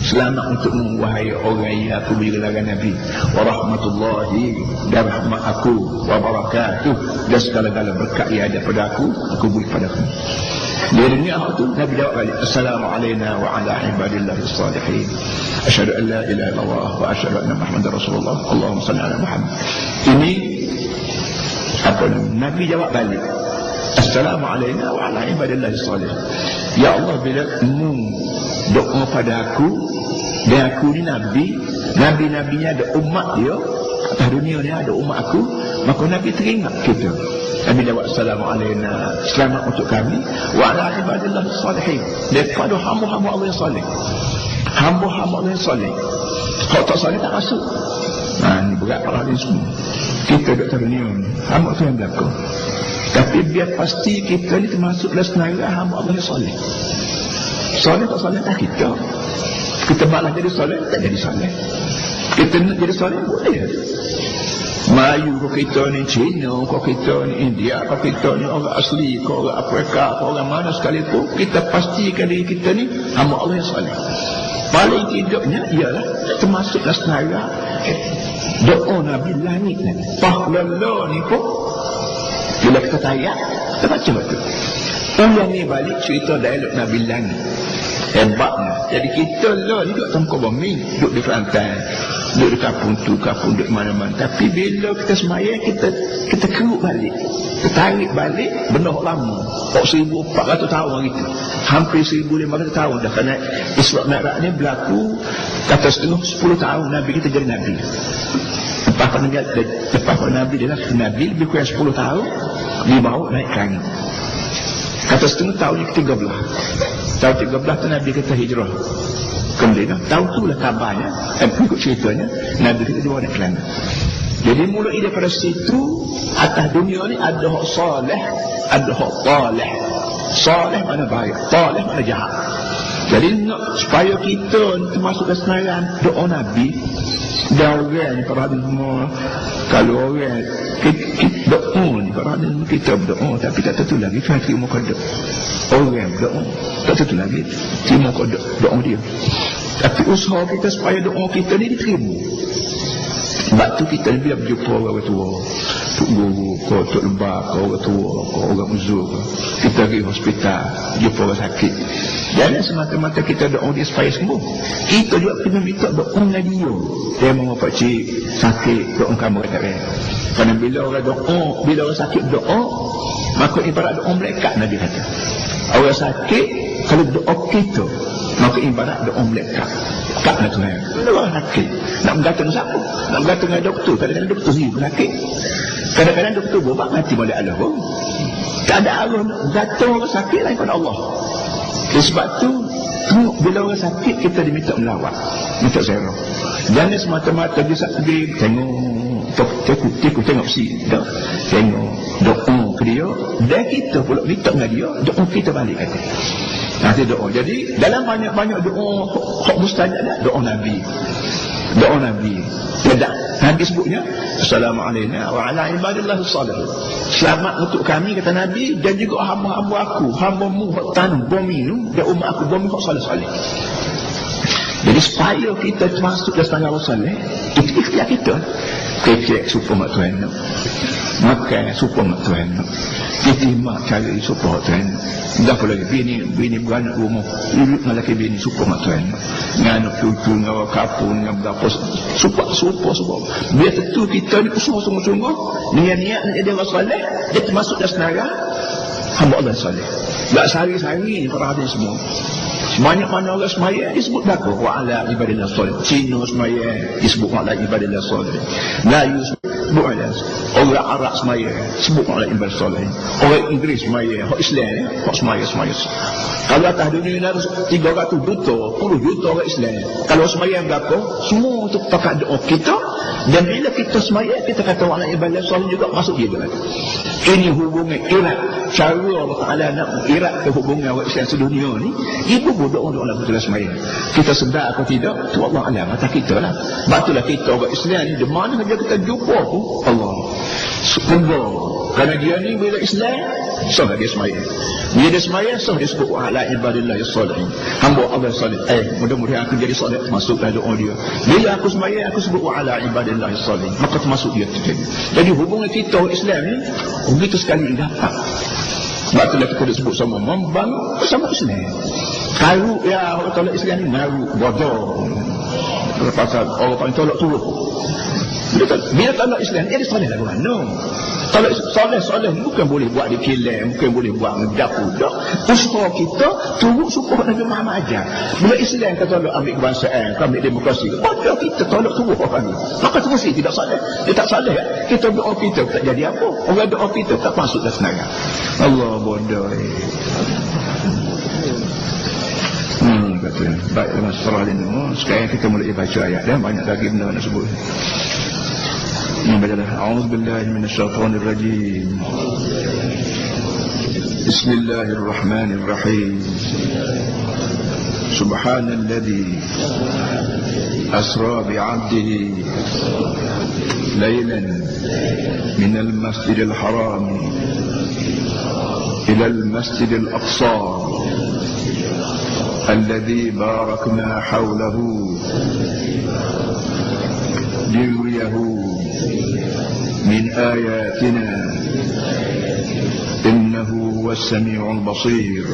Selamat untukmu wahai orang yang aku beri gelar Nabi. Wa rahmatullahi, dan rahmat aku, wa barakatuh, dan segala-gala berkat yang ada pada aku beri pada kamu. Dia dengar itu, Nabi jawab balik, Assalamualaikum wa ala ibadillahi salihin. Asyhadu an la ilaha illallah wa asyhadu anna Muhammadar Rasulullah. Allahumma salli ala Muhammad. Ini apa namanya? Nabi jawab balik, Assalamualaikum wa ala ibadillahi salihin. Ya Allah, bila mu doa pada aku, dan aku ni Nabi, Nabi-Nabinya ada umat dia atas dunia ni, ada umat aku, maka Nabi teringat kita. Nabi jawab Assalamualaikum, selamat untuk kami, wa ala ibadillah salihin, daripada hamba-hamba Allah yang salih. Hamba-hamba Allah yang salih. Kalau tak salih tak masuk. Ini berat para hadis semua. Kita duduk atas dunia ni, hamba tu yang berlaku. Tapi biar pasti kita ni termasuk dalam senarai hamba Allah yang salih. Salih tak salih tak kita. Kita malah jadi salih, tak jadi salih. Kita nak jadi salih, boleh. Melayu kau kita ni Cina, kau kita ni India, kau kita ni orang asli, kau orang Afrika, kau orang mana sekalipun, kita pastikan diri kita ni hamba Allah yang salih. Paling tidaknya ialah termasuk dalam senarai doa Nabi langit ni. Pahlala ni pun bila kita tayak, kita baca betul. Ulang ni balik cerita dialog Nabi langit. Hebatnya. Jadi kita lah ni duduk tanpa bumi, duduk di Kelantan, duduk di kampung tu, kampung duduk mana-mana. Tapi bila kita semayang, kita keruk balik, kita tarik balik benda lama. 1400 tahun hari tu, hampir 1500 tahun dah. Kerana Isra' Mi'raj ni berlaku kata setengah 10 tahun Nabi kita jadi Nabi. Lepas pada Nabi dia lah Nabi lebih kurang 10 tahun dibawa naik ke langit. Kata setengah tahun yang ke-13. Tahun 13 tu Nabi kita hijrah ke Madinah. Tahun tu lah kabarnya, ikut ceritanya Nabi kita dibawa naik ke langit. Jadi mulai daripada situ, atas dunia ni ada hak salih, ada hak talih. Salih mana baik, talih mana jahat. Jadi nak supaya kita termasuk ke senarai doa Nabi. Dan orang ni perhatian semua, kalau orang doa ni perhatian kita berdoa, tapi tak tentu lagi kita terima kodok. Orang berdoa tak tentu lagi terima kodok doa dia. Tapi usaha kita supaya doa kita ni diterima. Sebab tu kita bila berjumpa orang tua, Tok Guru, Tok Lebah, orang tua, orang uzur, kita pergi hospital, jumpa orang sakit. Jangan semata-mata kita doa dia supaya sembuh. Kita juga kena minta doa dengan dia. Dia mau pakcik sakit, doa kamu kata dia. Kerana bila orang doa, bila orang sakit doa, maka ibarat doa malaikat Nabi kata. Orang sakit, kalau doa kita, maka ibarat doa malaikat. Kaklah Tuhan. Bila orang sakit, nak bergantung siapa? Nak bergantung dengan doktor. Kadang-kadang doktor sendiri pun sakit. Kadang-kadang doktor berbak mati balik Allah pun. Tak ada arah nak bergantung orang sakit lain pada Allah. Sebab tu bila orang sakit kita diminta melawat, minta ziarah. Jangan semata-mata dia tengok si dah, tengok doa ke dia, dan kita pula minta dengan dia, doa kita balik kata. Nanti doa. Jadi dalam banyak-banyak doa hak mustajab dah, doa Nabi. Doa Nabi. Tidak. Nabi sebutnya Assalamualaikum wa ala ibadillahi salihin. Selamat untuk kami kata Nabi, dan juga hamba-hamba aku, hamba-mu hak tanah bumi tu, dan umat aku bumi hak salih-salih. Jadi supaya kita termasuk dalam setengah salih, itu ikhtiar kita. Kecek supaya mak Tuhan nak, makan supaya mak Tuhan nak, kita cari supaya Tuhan nak. Dah pula lagi bini beranak rumah, ibu dengan lelaki bini supaya mak Tuhan nak, dengan anak cucu, dengan orang kapun, dengan berapa supaya. Biar tentu kita ni usaha sungguh-sungguh, niat-niat nak jadi orang salih, dia termasuk dalam senarai hamba Allah soleh. Tak sehari-hari ni para hadis semua. Sebanyak mana orang semaya disebut belaka wa ala ibadillah soleh. Cina semaya disebut wa ala ibadillah soleh. Melayu sebut ala orang Arab semaya sebut wa ala ibadillah soleh. Orang Inggeris semaya, orang Islam hak semaya. Kalau atas dunia ni ada 300 juta, 10 juta orang Islam. Kalau semaya berapa? Semua untuk pakai doa kita. Dan bila kita semaya, kita kata wa ala ibadillah soleh juga masuk dia juga. Ini hubungan erat. Cara Allah Ta'ala nak eratkan hubungan orang Islam sedunia ni, ibu berdoa lagu tulis semaya. Kita sedar atau tidak, tu Allah alam atas kita lah. Batulah kita orang Islam ni, di mana saja kita jumpa pun Allah semoga. Kerana dia ni bila Islam, sah dia semaya. Bila dia semaya, sah dia sebut wa ala ibadillahi salihin. Hamba Allah salih. Mudah-mudahan aku jadi salih, masuklah doa dia. Bila aku semaya, aku sebut wa ala ibadillahi salihin, maka termasuk dia terjadi. Jadi hubungan kita orang Islam ni begitu sekali dapat. Sebab itulah kita disebut sama membangun bersama Islam. Kalau ya orang tolak Islam ni maru bodoh. Pasal orang paling tolak turun. Bila tolak Islam dia soleh lah bukan? No. Tolak soleh bukan boleh buat di kilang, bukan boleh buat ngedapur. Usaha kita turut supaya Nabi Muhammad ajar. Bila Islam kata tolak ambil kebangsaan, ambil demokrasi, bodoh kita tolak turut orang ni. Maka tu mesti tidak soleh. Dia tak soleh. Kita doa kita tak jadi apa? Orang doa kita tak masuk dalam senarai. Allah bodoh. Kata baik dengan surah ini. Sekarang kita mulai baca ayat dah, banyak lagi benda nak sebut. Membacalah a'udzubillahi minasyaitonir rajim. Bismillahirrahmanirrahim. Subhanalladzi asra bi'abdihi laylan minal masjidil haram ila al-masjidil aqsa الذي باركنا حوله لنريه من آياتنا إنه هو السميع البصير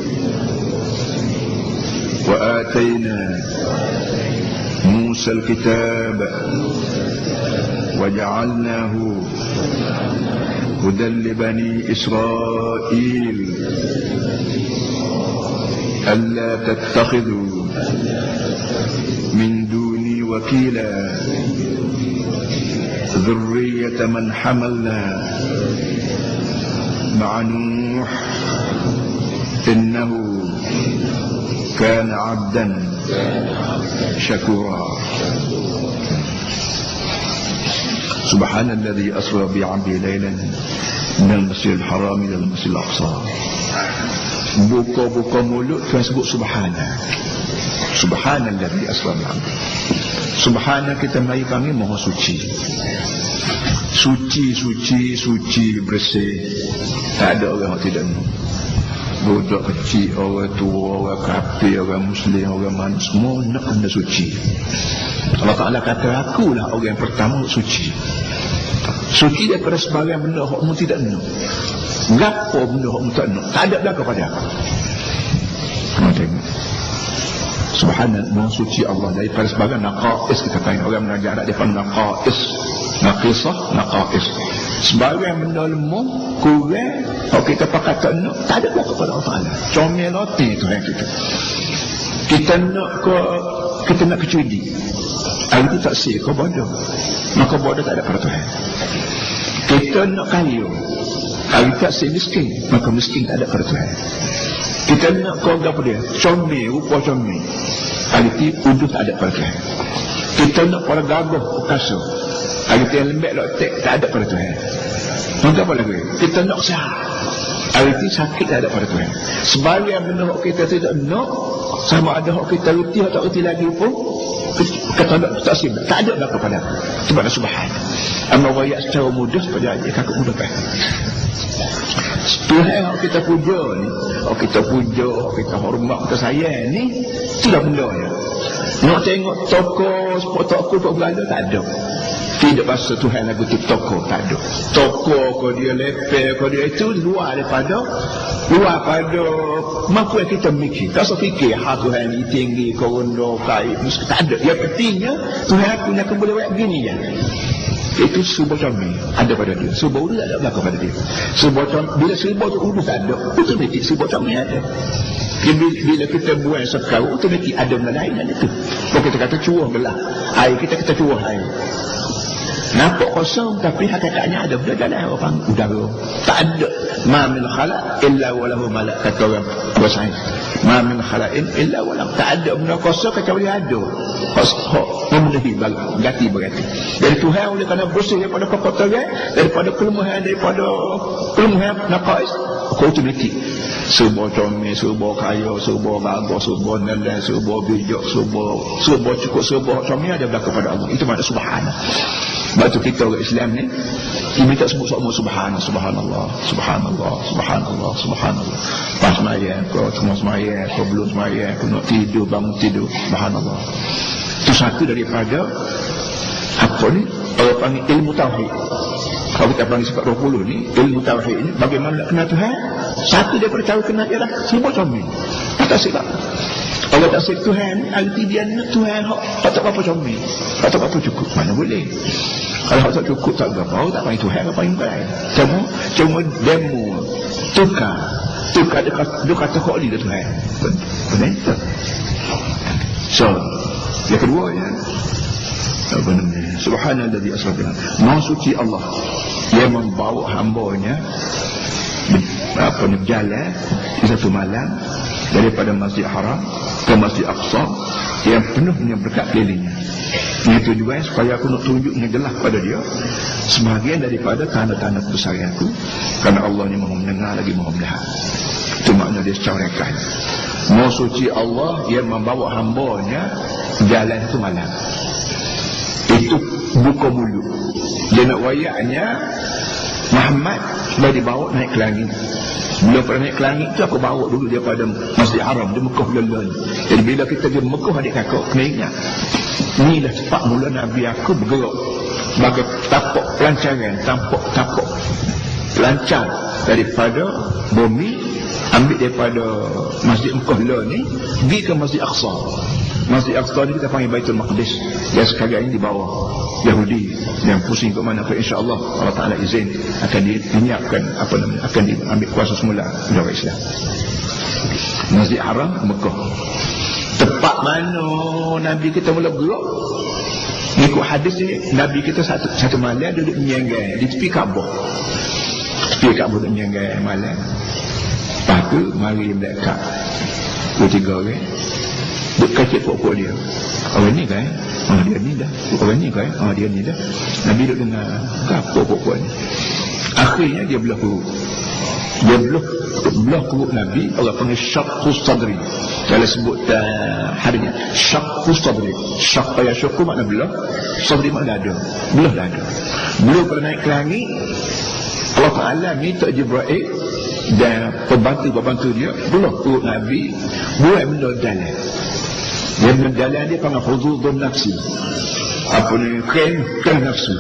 وآتينا موسى الكتاب وجعلناه هدى لبني إسرائيل ألا تتخذوا من دوني وكيلا ذرية من حملنا مع نوح إنه كان عبدا شكورا سبحان الذي أسرى بعبده ليلا من المسجد الحرام إلى المسجد الأقصى. Buka-buka mulut tuan sebut subhana. Subhanalladzi asra bi'abdihi. Subhana kita Melayu kami maha suci. Suci bersih. Tak ada orang yang tidak tahu. Budak kecil, orang tua, orang kafir, orang muslim, orang mana, semua nak kena suci. Allah Ta'ala kata akulah orang yang pertama suci. Suci daripada sebagian benda yang tidak tahu. Gapo benda hak mutak nak tak ada belaka pada aku. Kamu tengok subhanallah suci Allah daripada sebagian naqais. Kita tanya orang mengajar ada dia panggil naqais, naqais sebagian benda lemah kurang kalau kita pakai tak nak tak ada belaka pada Allah Ta'ala. Comel roti tu yang kita nak kecudi hari itu tak sih kau bodoh, maka bodoh tak ada pada Tuhan. Kita nak kayu hari tak si miskin, maka miskin tak ada pada Tuhan. Kita nak kau apa dia? Comel, rupa comel. Hari itu uduh tak ada pada Tuhan. Kita nak pada gagah, perkasa. Hari itu yang lembek lotek tak ada pada Tuhan. Maka apa lagi? Kita nak sehat. Hari itu sakit tak ada pada Tuhan. Sebagian benda yang kita tidak nak, sama ada yang kita reti atau tak reti lagi pun, kata tak sibuk. Tak ada belaka pada aku. Sebab subhanallah. Amal wayak secara mudah pada aja kakak mudah kan. Tuhan yang kita puja ni, kita hormat, kita sayang ni, itulah benda ya. Nak tengok toko Belanda tak ada. Tidak bahasa Tuhan lagu tu toko tak ada. Toko kau dia lepel, kau dia itu luar pada mampu yang kita mikir. Tak usah fikir Tuhan ni tinggi, kau rendah, kait, tak ada. Yang pentingnya Tuhan punya boleh buat begini ya. Itu serba comel ada pada dia. Serba urus ada berlaku pada dia. Bila serba tu urus ada, automatik serba comel ada. Bila kita buang sekarang, automatik ada benda lain ada tu. Kalau kita kata curah belah air, kita curah air, nampak kosong, tapi hakikatnya ada benda dalam orang udara. Tak ada. Ma min khalaq illa walahu malak, kata orang bersains. Ma min khalaqin illa walahu, tak ada benda kosong kecuali ada memenuhi ganti berganti. Dari Tuhan oleh kerana bersih daripada kekotoran, daripada kelemahan naqais, automatik serba comel, serba kaya, serba bagus, serba nilai, serba bijak, serba cukup, serba comel ada berlaku pada Allah. Itu makna subhanallah. Sebab tu kita orang Islam ni, kita minta sebut semua subhanallah, subhanallah, subhanallah, subhanallah, subhanallah. Pas semaya, kau tengah semaya, kau belum semaya, kau nak tidur, bangun tidur, subhanallah. Itu satu daripada apa ni? Orang panggil ilmu tauhid. Kalau kita panggil sifat 20 ni, ilmu tauhid ni, bagaimana nak kenal Tuhan? Satu daripada cara kenal ialah semua comel. Tak silap. Allah tak silap Tuhan, arti dia nak Tuhan tak apa-apa comel, tak apa-apa cukup. Mana boleh? Kalau tak cukup, tak apa-apa, tak panggil Tuhan, tak panggil baik. Cuma demo, tukar dia kata kok ni dah Tuhan. Benar? So, yang kedua ya, apa namanya? Subhanalladzi asra bihi. Maha suci Allah yang membawa hamba-Nya berjalan di satu malam daripada Masjid Haram ke Masjid Aqsa yang penuh dengan berkat kelilingnya. Ini tujuan supaya aku nak tunjuk dengan jelas pada dia sebahagian daripada tanda-tanda kebesaran aku, kerana Allah ni maha mendengar lagi maha melihat. Itu makna dia secara ringkas. Maha suci Allah yang membawa hamba-Nya jalan satu malam. Itu buka mulut. Dia nak wayaknya Muhammad sudah dibawa naik ke langit. Bila pada naik ke langit tu, aku bawa dulu dia pada Masjid Haram di Mekah lelan. Jadi bila kita di Mekah, adik kakak kena ingat, inilah tempat mula Nabi aku bergerak sebagai tapak pelancaran, tapak lancar daripada bumi, ambil daripada Masjid Mekah lelan ni pergi ke Masjid Aqsa. Masjid Aqsa ni kita panggil Baitul Maqdis. Dia sekarang ini di bawah Yahudi yang pusing ke mana, insya-Allah Allah Taala izin akan dinyiapkan apa namanya, akan diambil kuasa semula negara Islam. Masjid Haram Mekah. Tempat mana Nabi kita mula bergerak? Ikut hadis ni, Nabi kita satu malam duduk menyanggai di tepi Kaabah. Tepi Kaabah duduk menyanggai malam. Lepas tu mari melekat 2-3 orang duk kacik pokok dia. Orang ni kan? Dia ni dah. Orang ni kan? Dia ni dah. Nabi duk dengar apa pokok ni. Akhirnya dia belah perut. Dia belah perut Nabi. Allah panggil syaqqus sadri. Kalau sebut harinya syaqqus sadri. Syaqq ya syaqq makna belah, sadri makna dada. Belah dada. Belum pada naik ke langit, Allah Taala minta Jibril dan pembantu dia belah perut Nabi, buat benda dalam. Dia berjalan, dia panggil huzudun nafsi. Apa ni? Kren nafsu.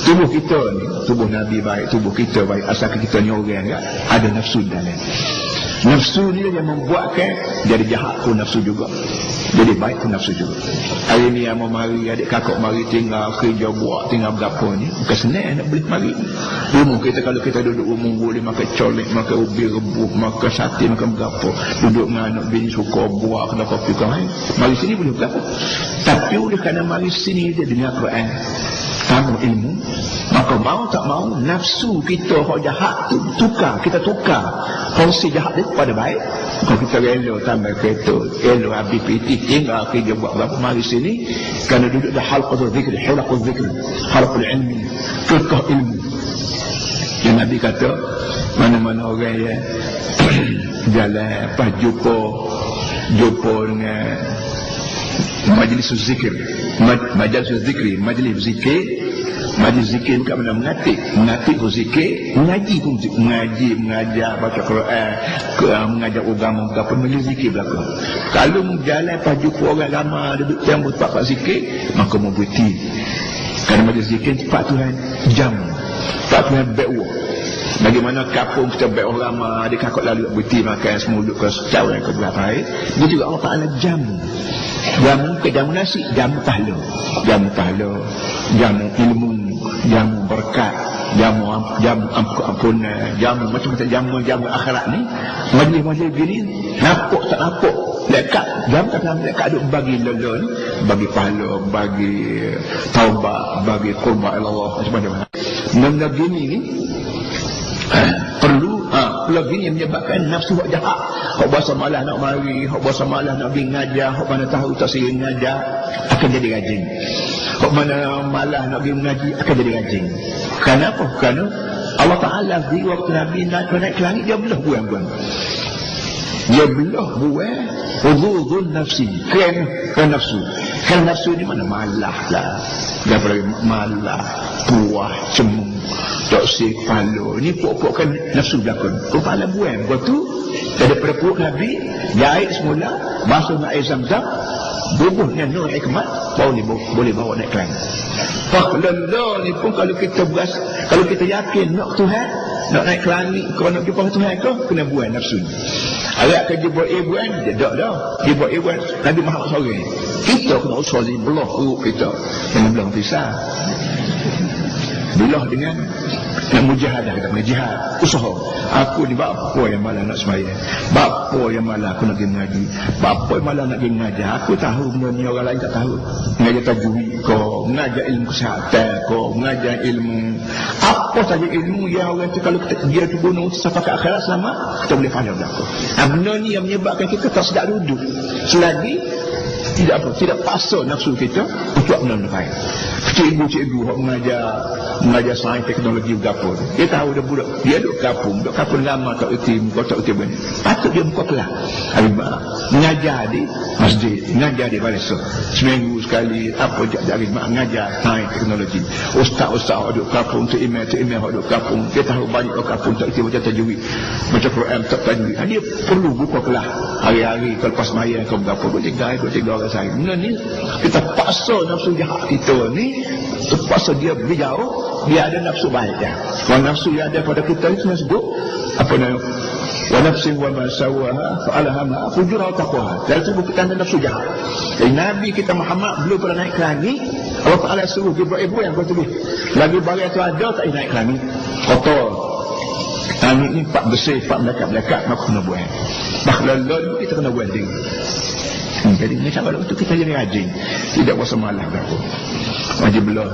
Tubuh kita ni, tubuh Nabi baik, tubuh kita baik, asalkan kita ni orang kan, ada nafsu dalam. Nafsu ni yang membuatkan jadi jahat pun nafsu juga, jadi baik pun nafsu juga. Hari ni yang mau mari, adik kakak mari tinggal kerja buat, tinggal berapa ni, bukan senang nak beli mari. Rumah kita, kalau kita duduk rumah boleh makan colek, makan ubi rebus, makan sate, makan berapa. Duduk dengan anak bini suka buat, kena kopi kain, mari sini boleh berapa. Tapi oleh kerana mari sini dia dengar Quran, tamu ilmu, maka mau tak mau nafsu kita hak jahat tu kita tukar fungsi jahat dia pada baik. Kalau kita rela tambah kereta, rela habis piti, tinggal kerja buat berapa, mari sini kerana duduk di halqatul zikr, halqul ilmi, kekah ilmu. Yang Nabi kata, mana-mana orang yang jalan pas jumpa dengan majlis zikir, majlis zikir bukan benda mengatik pun zikir, mengaji pun zikir, mengajar baca Quran, mengajar agama, apa majlis zikir belakang. Kalau jalan pas jumpa orang ramai duduk yang tempat zikir, maka berhenti. Kerana majlis zikir tempat Tuhan jam, tempat Tuhan bekwah. Bagaimana kampung kita baik orang ramai, dia kakak lalu berhenti makan semuluk ke cawan ke berapa hari. Dia juga Allah Ta'ala jamu ke jamu nasi, jamu pahala, jamu ilmu, jamu berkat, jamu ampunan, jamu macam-macam jamu akhirat ni. Majlis-majlis gini nampak tak nampak lekat jam kata lekat duk bagi lelon, bagi pahala, bagi taubat, bagi qurba Allah macam-macam. Benda gini ni perlu gini yang menyebabkan nafsu hak jahat. Hak bahasa malah nak mari, hak bahasa malah nak pergi ngajar, hak mana tahu tak saya ngajar akan jadi rajin. Hak mana malah nak pergi mengaji akan jadi rajin. Kenapa? Kerana Allah Ta'ala di waktu Nabi naik ke langit, dia belah buang-buang. Dia belah buang hududun nafsi, kan nafsu. Kan nafsu ni mana malah lah, daripada malah, puas, cemung, toksik, palo. Ni pokok kan nafsu belakang. Kepala buang. Lepas tu daripada perut Nabi jahit semula, basuh dengan air Zam-Zam, bubuhnya nur hikmat, boleh bawa naik ke langit. Fakhlala ni pun kalau kita yakin nak Tuhan, nak naik ke langit, kalau nak jumpa Tuhan kau, kena buang nafsu ni. Agak akan dibuat buang, dia tak dah. Dibuat buang, Nabi Muhammad SAW. Kita kena usaha belah perut kita. Jangan belah pisah. Belah dengan mujahadah, kita punya jihad, usaha. Aku ni bapa yang malah nak sembahyang, bapa yang malah aku nak pergi mengaji, bapa yang malah nak pergi mengajar. Aku tahu benda ni orang lain tak tahu. Mengajar tajwid kau, mengajar ilmu kesihatan kau, mengajar ilmu apa saja ilmu yang orang tu kalau dia tu bunuh sampai ke akhirat selamat, kita boleh faham belakang. Benda ni yang menyebabkan kita tak sedap duduk selagi tidak paksa nafsu kita untuk benda-benda baik. Cikgu-cikgu yang mengajar sains teknologi berapa, dia tahu dia budak, dia duduk kapung lama tak erti muka, tak erti benda, patut dia muka kelas. Mengajar di masjid, mengajar di balai seminggu sekali, apa jadi mengajar sains teknologi. Ustaz-ustaz duduk kapung, tu email duduk kapung, dia tahu banyak orang kapung tak erti macam tajwid, macam Quran tak tajwid. Dia perlu buka kelas hari-hari. Kalau pas maya kau berapa, 2-3 orang sehari. Benda ni kita paksa nafsu jahat kita ni, terpaksa dia berjauh, dia ada nafsu baik dia. Kalau nafsu yang ada pada kita itu sebut apa nama, wa nafsin wa ma sawaha fa alhamaha fujura wa taqwaha. Dari itu kita ada nafsu jahat. Jadi Nabi kita Muhammad belum pernah naik ke langit, Allah Ta'ala suruh ibu yang kau tulis lagi barang tu ada tak naik ke langit, kotor. Langit ni 4 bersih, 4 melekat-melekat, maka kena buang. Bakhlala kita kena buang diri. Jadi macam kalau itu kita jadi rajin, tidak puasa malam berapa. Wajib belah,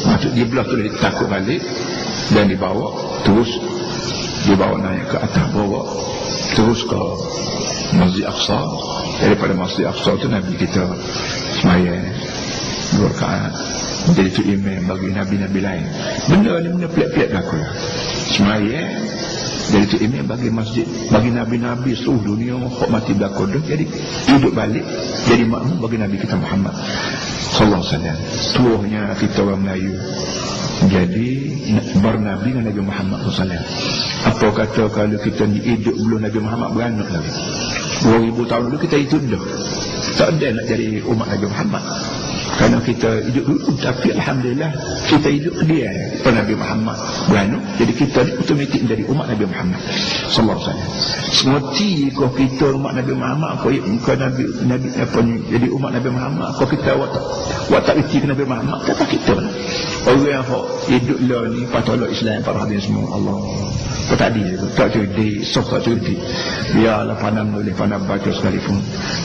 maksud dia belah tu dia takut balik dan dibawa terus, dibawa naik ke atas bawah terus ke Masjid Aqsa. Daripada Masjid Aqsa tu Nabi kita sembahyang 2 rakaat menjadi tu imam bagi nabi-nabi lain. Benda ni benda pelik-pelik berlaku lah. Sembahyang jadi tu imam bagi masjid, bagi nabi-nabi seluruh dunia, hak mati belakang dah, jadi hidup balik jadi makmum bagi Nabi kita Muhammad sallallahu alaihi wasallam. Tuahnya kita orang Melayu jadi bernabi dengan Nabi Muhammad sallallahu alaihi wasallam. Apa kata kalau kita ni hidup belum Nabi Muhammad beranak lagi 2000 tahun dulu kita hidup dah, tak ada nak jadi umat Nabi Muhammad. Kerana kita hidup dulu, tapi Alhamdulillah kita hidup dia pada Nabi Muhammad beranak, jadi kita otomatik menjadi umat Nabi Muhammad sallallahu alaihi wasallam. Seperti kalau kita umat Nabi Muhammad, kalau Nabi apa ni jadi umat Nabi Muhammad, kalau kita buat tak reti ke Nabi Muhammad, kata kita lah. Orang yang hidup lah ni patutlah Islam para hadirin semua. Allah tadi tak cerdik, sok tak cerdik, biarlah pandang boleh pandang baca sekalipun.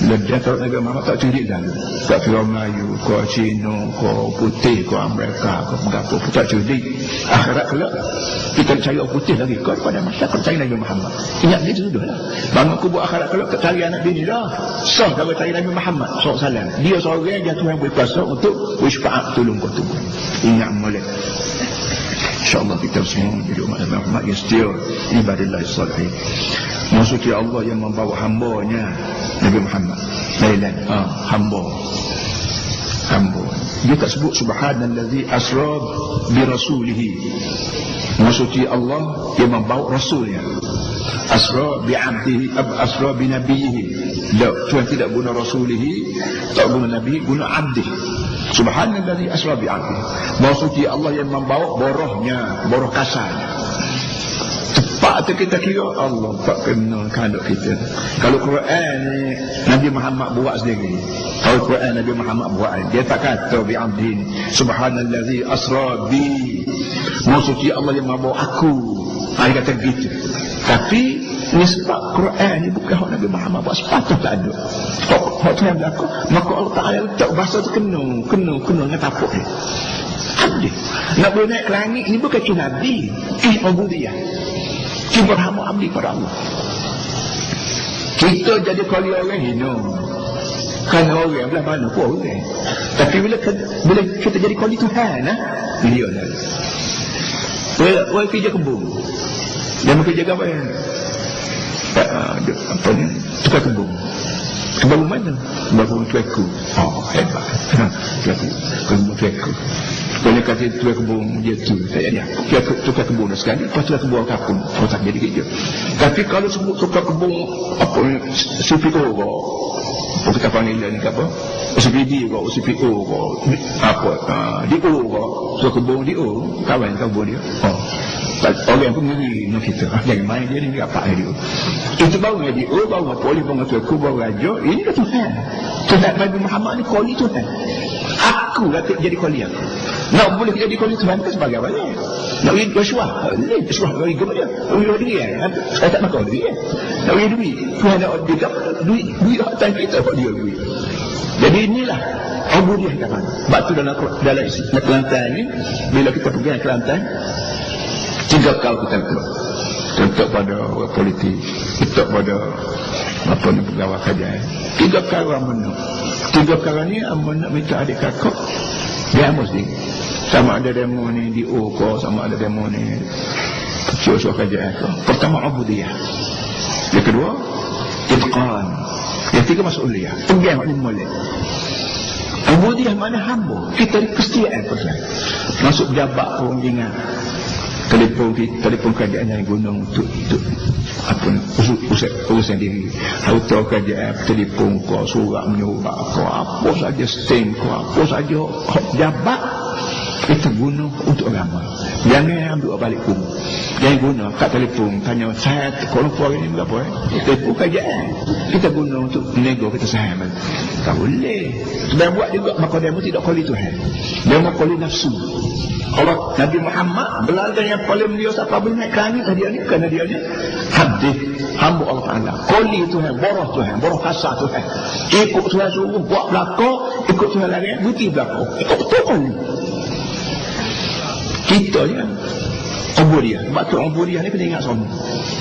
Lepas tu Nabi Muhammad tak cerdik dah. Tak kira Melayu, kau Cina, kau putih, kau Amerika, kau berapa pun tak cerdik. Akhirat kelak kita cari orang putih lagi, kau pada masa kau cari Nabi Muhammad. Ingat dia sudah lah. Bangun kubur akhirat kelak tak cari anak bini dah. Sah kalau cari Nabi Muhammad SAW. Dia seorang yang Tuhan berkuasa untuk bersyafaat tolong kau tunggu. Ingat molek. InsyaAllah kita semua jadi umat Nabi Muhammad yang setia ibadillah salihin. Maksudnya Allah yang membawa hambanya Nabi Muhammad Lailan, hamba. Dia tak sebut subhanallazi asra bi rasulihi. Maksudnya Allah yang membawa rasulnya. Asra bi abdihi, asra bi nabiyhi. Tuhan tidak guna rasulihi, tak guna nabi, guna abdihi. Subhanallazi asra bi abdihi. Maksudnya Allah yang membawa borohnya, boroh kasarnya. Tepat tu kita kira Allah tak kena kandung kita. Kalau Quran ni Nabi Muhammad buat sendiri, Al-Quran Nabi Muhammad buat. Dia tak kata bi'abdin subhanallazi asra bi, maksudnya Allah yang membawa aku. Dia kata gitu. Tapi nisbah Quran ni bukan hak Nabi Muhammad buat, sepatut tak ada. Hak tu yang berlaku, maka Allah Ta'ala letak bahasa tu kena dengan tapuk dia. Abdi nak boleh naik ke langit ni bukan kini Nabi, kini ubudiyah, kini berhamba abdi pada Allah. Kita jadi kali orang hina kan orang belah mana pun orang. Tapi bila kita jadi kali Tuhan, dia dah boleh kerja kebun. Dia bekerja apa ya? Apa ni? Tukar kebun. Kebun mana? Kebun tuaku. Oh, hebat. Kebun tuaku. Kalau kata tukar kebun dia tu, saya dia. Tukar kebun sekali, lepas tukar kebun kapung, kau tak jadi kerja. Tapi kalau sebut tukar kebun apa ni? CPO ko. Apa kita panggil ni apa? CPD ko, CPO ko. Apa? DO ko. Tukar kebun DO, kawan kebun dia. Oh. Orang pun ngeri dengan kita. Jangan main dia ni apa dia. Itu baru dia, baru polis pengatuku, baru raja. Ini dah Tuhan. Tuhan Nabi Muhammad ni koli Tuhan. Aku lah jadi koli aku. Nak boleh jadi koli Tuhan ke sebagai apa ni? Nak beri rasuah. Rasuah bagi gemar dia. Beri duit kan? Saya tak makan duit kan? Nak beri duit. Tuhan nak duit. Duit atas kita buat dia duit. Jadi inilah Abu dia kata. Sebab tu dalam Kelantan ni, bila kita pergi ke Kelantan, 3 kali kita letak pada politik, letak pada apa ni pegawai kerajaan. 3 kali mana? 3 kali ni aman nak minta adik kakak dia mesti sama ada demo ni di Oko, sama ada demo ni kecil kerajaan ke. Pertama ubudiyah, yang kedua itqan, yang tiga mas'uliyah. Pegang ni molek. Ubudiyah mana hamba, kita kesetiaan percaya. Masuk jabat pun ingat telefon kerajaan yang gunung untuk apa ni urusan diri. Auto kerajaan telefon kau, surat menyurat kau, apa saja stem kau, apa saja jabat kita guna untuk agama. Jangan ambil balik pun. Jangan guna kat telefon tanya saya kalau hari ni berapa telefon kerajaan kita guna untuk nego kita saham. Tak boleh. Sebab buat juga maka dia tidak kali Tuhan. Dia nak kali nafsu. Allah Nabi Muhammad belanda yang paling mulia siapa boleh naik ke langit dia ni, kerana dia ni hadis hamba Allah Ta'ala, koli Tuhan, boroh kasar Tuhan, ikut Tuhan suruh buat belakang, ikut Tuhan lari buti belakang, ikut betul kita ni ubudiyah. Sebab tu ubudiyah ni kena ingat semua.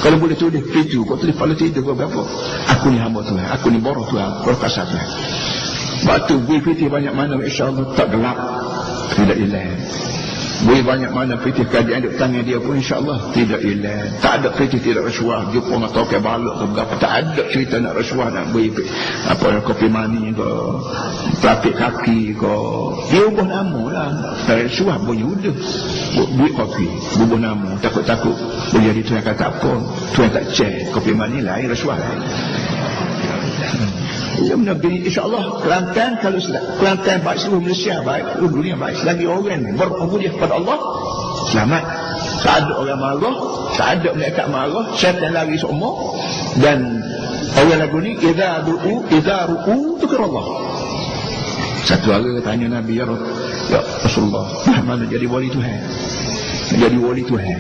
Kalau boleh tulis itu, kau tulis pada tidur kau berapa, aku ni hamba Tuhan, aku ni boroh Tuhan, boroh kasar Tuhan. Sebab tu fitih banyak mana insyaAllah tak gelap, tidak hilang. Boleh banyak mana fitih kajian di tangan dia pun insyaAllah tidak hilang. Tak ada fitih tidak rasuah, jumpa dengan tokai balak ke berapa, tak ada cerita nak rasuah, nak beri apa kopi mani ke pelapik kaki ke. Dia ubah nama lah, rasuah boleh udah duit kopi, ubah nama, takut-takut boleh jadi Tuhan kata apa, Tuhan tak cek kopi mani lain, rasuah lain. Ya benar begini, insyaAllah Kelantan, kalau Kelantan baik, seluruh Malaysia baik, seluruh dunia baik, selagi orang berubudiyah kepada Allah selamat. Tak ada orang marah, tak ada malaikat marah, syaitan lari semua. Dan orang lagu ni idza ru'u tukrullah. Satu hari tanya Nabi, ya Rasulullah, mana jadi wali Tuhan? Jadi wali Tuhan.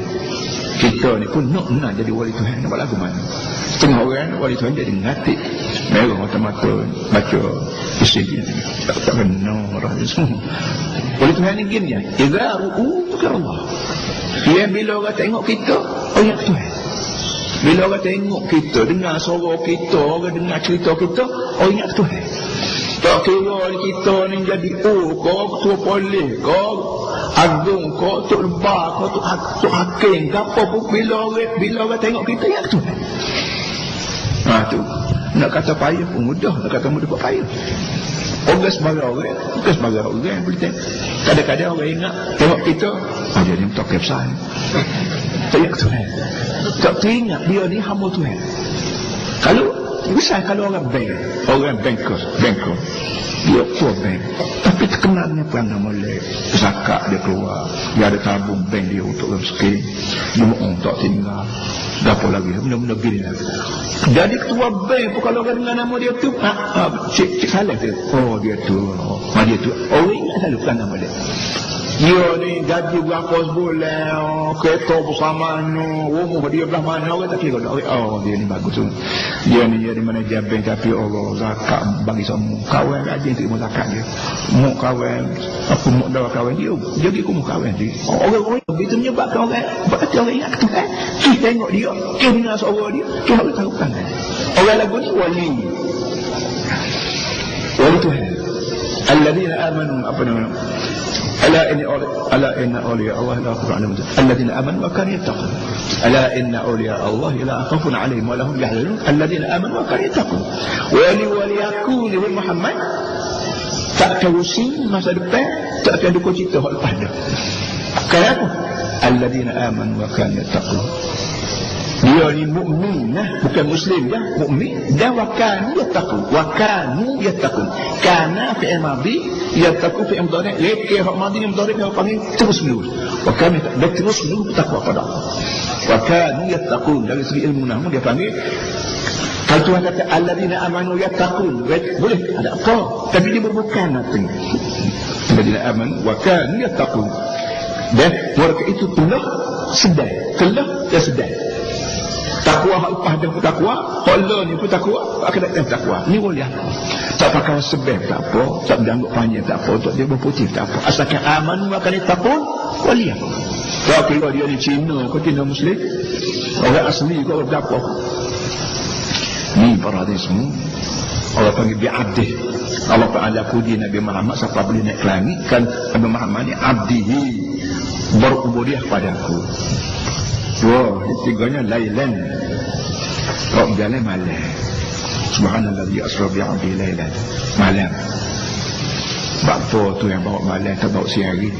Kita ni pun nak jadi wali Tuhan, nak buat lagu mana? Setengah orang wali Tuhan jadi ngatik, merah mata-mata baca isi dia, tak kena orang semua. Wali Tuhan ni gini ya, idza ru'u tukrullah. Dia bila orang tengok kita, oh ingat Tuhan. Bila orang tengok kita, dengar suara kita, orang dengar cerita kita, oh ingat Tuhan. Tak kira kita ni jadi kau ketua polis kau, agung kau, tok lebah kau, tok hakim kau, apa pun bila orang tengok kita ingat Tuhan. Tu nak kata payah pun mudah, nak kata mudah pun payah. Orang sebagai orang boleh tengok. Kadang-kadang orang ingat tengok kita, jadi tak kepsai. Tak ingat Tuhan. Tak teringat dia ni hamba Tuhan. Kalau orang banker, dia ketua bank, tapi terkenalnya perangai molek, zakat dia keluar, dia ada tabung bank dia untuk miskin, dia tak tinggal. Apa lagi? Benda-benda gini lagi. Jadi ketua bank pun kalau dengan nama dia tu, Cik Saleh tu. Oh dia tu. Dia tu. Orang ingat selalu kan nama dia. Dia ni gaji berapa sebulan, kereta bersama rumah dia belah mana, orang tak kira. Oh dia ni bagus. Dia ni manajer bank tapi Allah zakat bagi semua. Kawan rajin terima zakat dia. Mau kawan, aku mau dah kawan dia. Jadi aku mau kawan dia. Orang-orang begitu menyebabkan orang, berkata orang ingat tu kan. Kita tengok dia, kita dengar suara dia, kita harus tahu kan. Orang lagu ni wali. Wali Tuhan. Alladzina amanu apa nama? ألا إن أولياء الله لا خوف عليهم الذين آمنوا وكانوا يتقون ألا إن أولياء الله لا خوف عليهم ولا هم يحزنون الذين آمنوا وكانوا يتقون وليكون محمد tak terusin masa depan tak akan dukung cerita hal pada kenapa الذين آمنوا وكانوا يتقون dia ni mukmin bukan muslim dah mukmin dan wakanu yattaqun kana fi'il madhi yattaqu fi'il mudhari lekeh hak madhi mudhari dia panggil terus menerus wakanu dan terus menerus takwa pada Allah wakanu yattaqun dari segi ilmu nahwu dia panggil kalau Tuhan kata alladzina amanu yattaqun boleh ada apa tapi dia bukan nothing alladzina amanu wakanu yattaqun dan mereka itu telah sedar takwa hak upah dan takwa Allah ni pun takwa akan datang takwa ni boleh tak pakai sebab tak apa tak dianggap panjang tak apa tak dia berputih tak apa asalkan aman akan takwa boleh tak kira dia ni Cina kau Cina Muslim orang asli kau berapa ni para hadis semua Allah panggil bi'abdih Allah Ta'ala puji Nabi Muhammad siapa boleh naik ke langit kan Nabi Muhammad ni abdihi berubudiah padaku. Wah, tiganya lailan. Kau jalan malam. Subhanalladzi asra bi'abdi lailan. Malam. Bapa tu yang bawa malam tak bawa siang hari.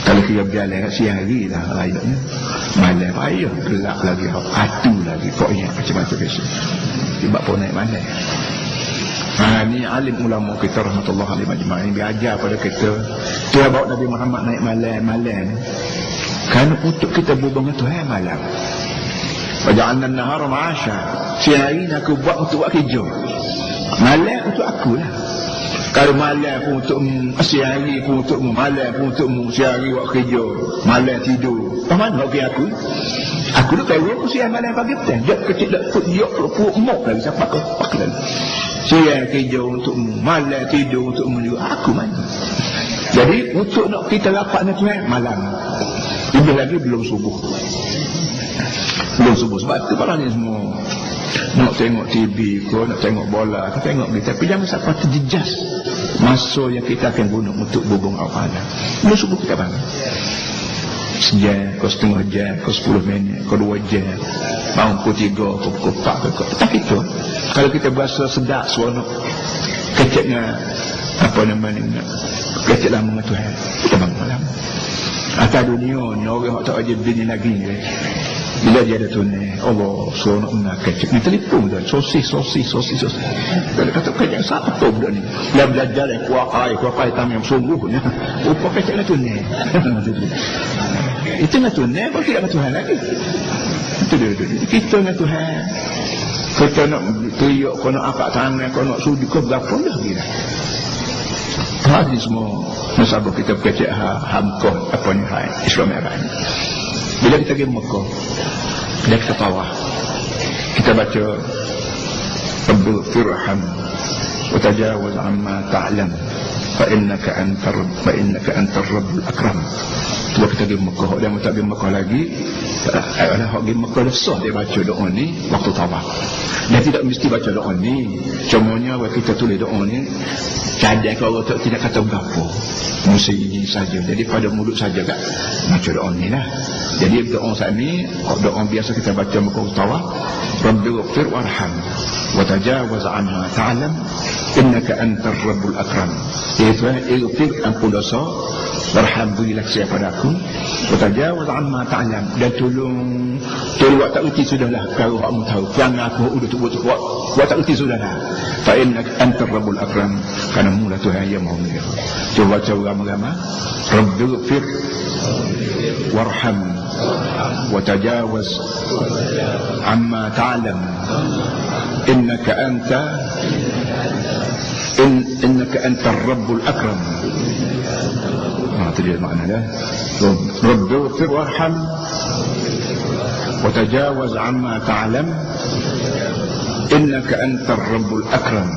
Kalau dia berjalan siang hari dah rayanya. Malam raya gelap lagi, atu lagi. Kau ingat macam-macam biasa. Sebab pun naik malam. Ni alim ulama kita rahmatullah alaihi majma'in diajar pada kita. Dia bawa Nabi Muhammad naik malam. Kan untuk kita berhubung dengan Tuhan malam. Waja'alna an-nahara ma'asha. Siang hari aku buat untuk buat kerja. Malam untuk aku lah. Kalau malam pun untukmu, siang hari pun untukmu, malam pun untukmu, siang hari buat kerja, malam tidur. Mana bagi aku? Aku tu kawin siang malam pagi petang. Dia kecil dak put yok put mok lagi siapa kau pakai. Siang kerja untukmu, malam tidur untukmu juga. Aku mana? Jadi untuk nak kita rapat dengan Tuhan malam. Lebih lagi belum subuh. Sebab tu para ni semua nak tengok TV ko, nak tengok bola, kita tengok kita. Tapi jangan sampai terjejas masa yang kita akan guna untuk berhubung Allah. Belum subuh kita bangun. Sejam, kau setengah jam, kau 10 minit, kau 2 jam, bangun pukul 3, kau pukul 4, kau tak itu. Kalau kita berasa sedap suara keceknya apa namanya kecek lama dengan Tuhan, kita bangun malam. Atas dunia ni orang tak wajib bini lagi ni. Bila dia ada tunai, Allah suruh nak kecek ni telefon dah, sosis. Kalau kata kecek siapa tahu budak ni. Dia belajar yang kuakai tam yang sungguhnya. Upah kecek lah tunai. Itu nak tunai, kau tidak nak Tuhan lagi. Itu dia. Kita nak Tuhan. Kita nak tuyuk, kau nak akak tangan, kau nak sudi, kau berapa lagi dah. Hadis semua nasabah kita kecek hamkon apa ni Islam Iran. Bila kita pergi Mekah, bila kita tawaf, kita baca Rabbi firham wa tajawaz amma ta'lam fa innaka antar rabbul akram. Bila kita pergi Mekah, dia tak pergi Mekah lagi, ada hak pergi Mekah dah dia baca doa ni waktu tawaf. Dia tidak mesti baca doa ni. Cumanya kita tulis doa ni cadang kalau tidak kata berapa. Mesti ini saja. Jadi pada mulut saja kan baca doa ni lah. Jadi doa saat ni, doa biasa kita baca Mekah tawaf, Rabbi ighfir warham wa tajawaz anha ta'lam innaka antar rabbul akram. Iaitu ighfir ampun dosa, warham berilah kasih pada aku, wa tajawaz anha ta'lam, dan tolong buat tak erti sudahlah kalau kamu tahu jangan aku udah buat tak erti sudahlah fa innaka antar rabbul akram, kerana mula Tuhan yang maha mulia. Cuba ramai-ramai Rabbi ighfir warham وتجاوز عما تعلم إنك أنت الرب الأكرم. تدري معنى له رب اغفر وارحم وتجاوز عما تعلم إنك أنت الرب الأكرم.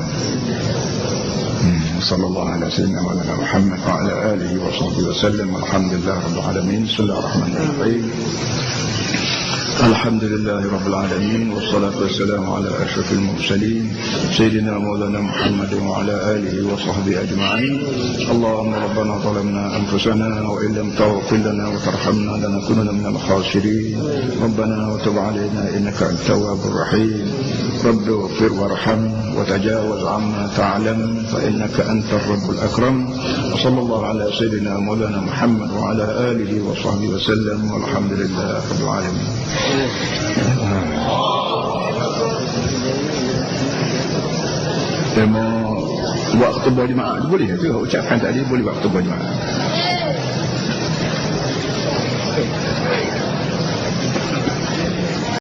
صلى الله على سيدنا مولانا محمد وعلى آله وصحبه وسلم والحمد لله رب العالمين. بسم الله الرحمن الرحيم. الحمد لله رب العالمين والصلاة والسلام على أشرف المرسلين سيدنا مولانا محمد وعلى آله وصحبه أجمعين. اللهم ربنا ظلمنا أنفسنا وإن لم تغفر لنا وترحمنا لنكونن من الخاسرين. ربنا وتب علينا إنك أنت التواب الرحيم. رب اغفر وارحم وتجاوز عما تعلم فإنك أنت الرب الأكرم. وصلى الله على سيدنا مولانا محمد وعلى آله وصحبه وسلم والحمد لله رب العالمين. Tema waktu berjemaah boleh tu ucapkan tadi boleh waktu berjemaah.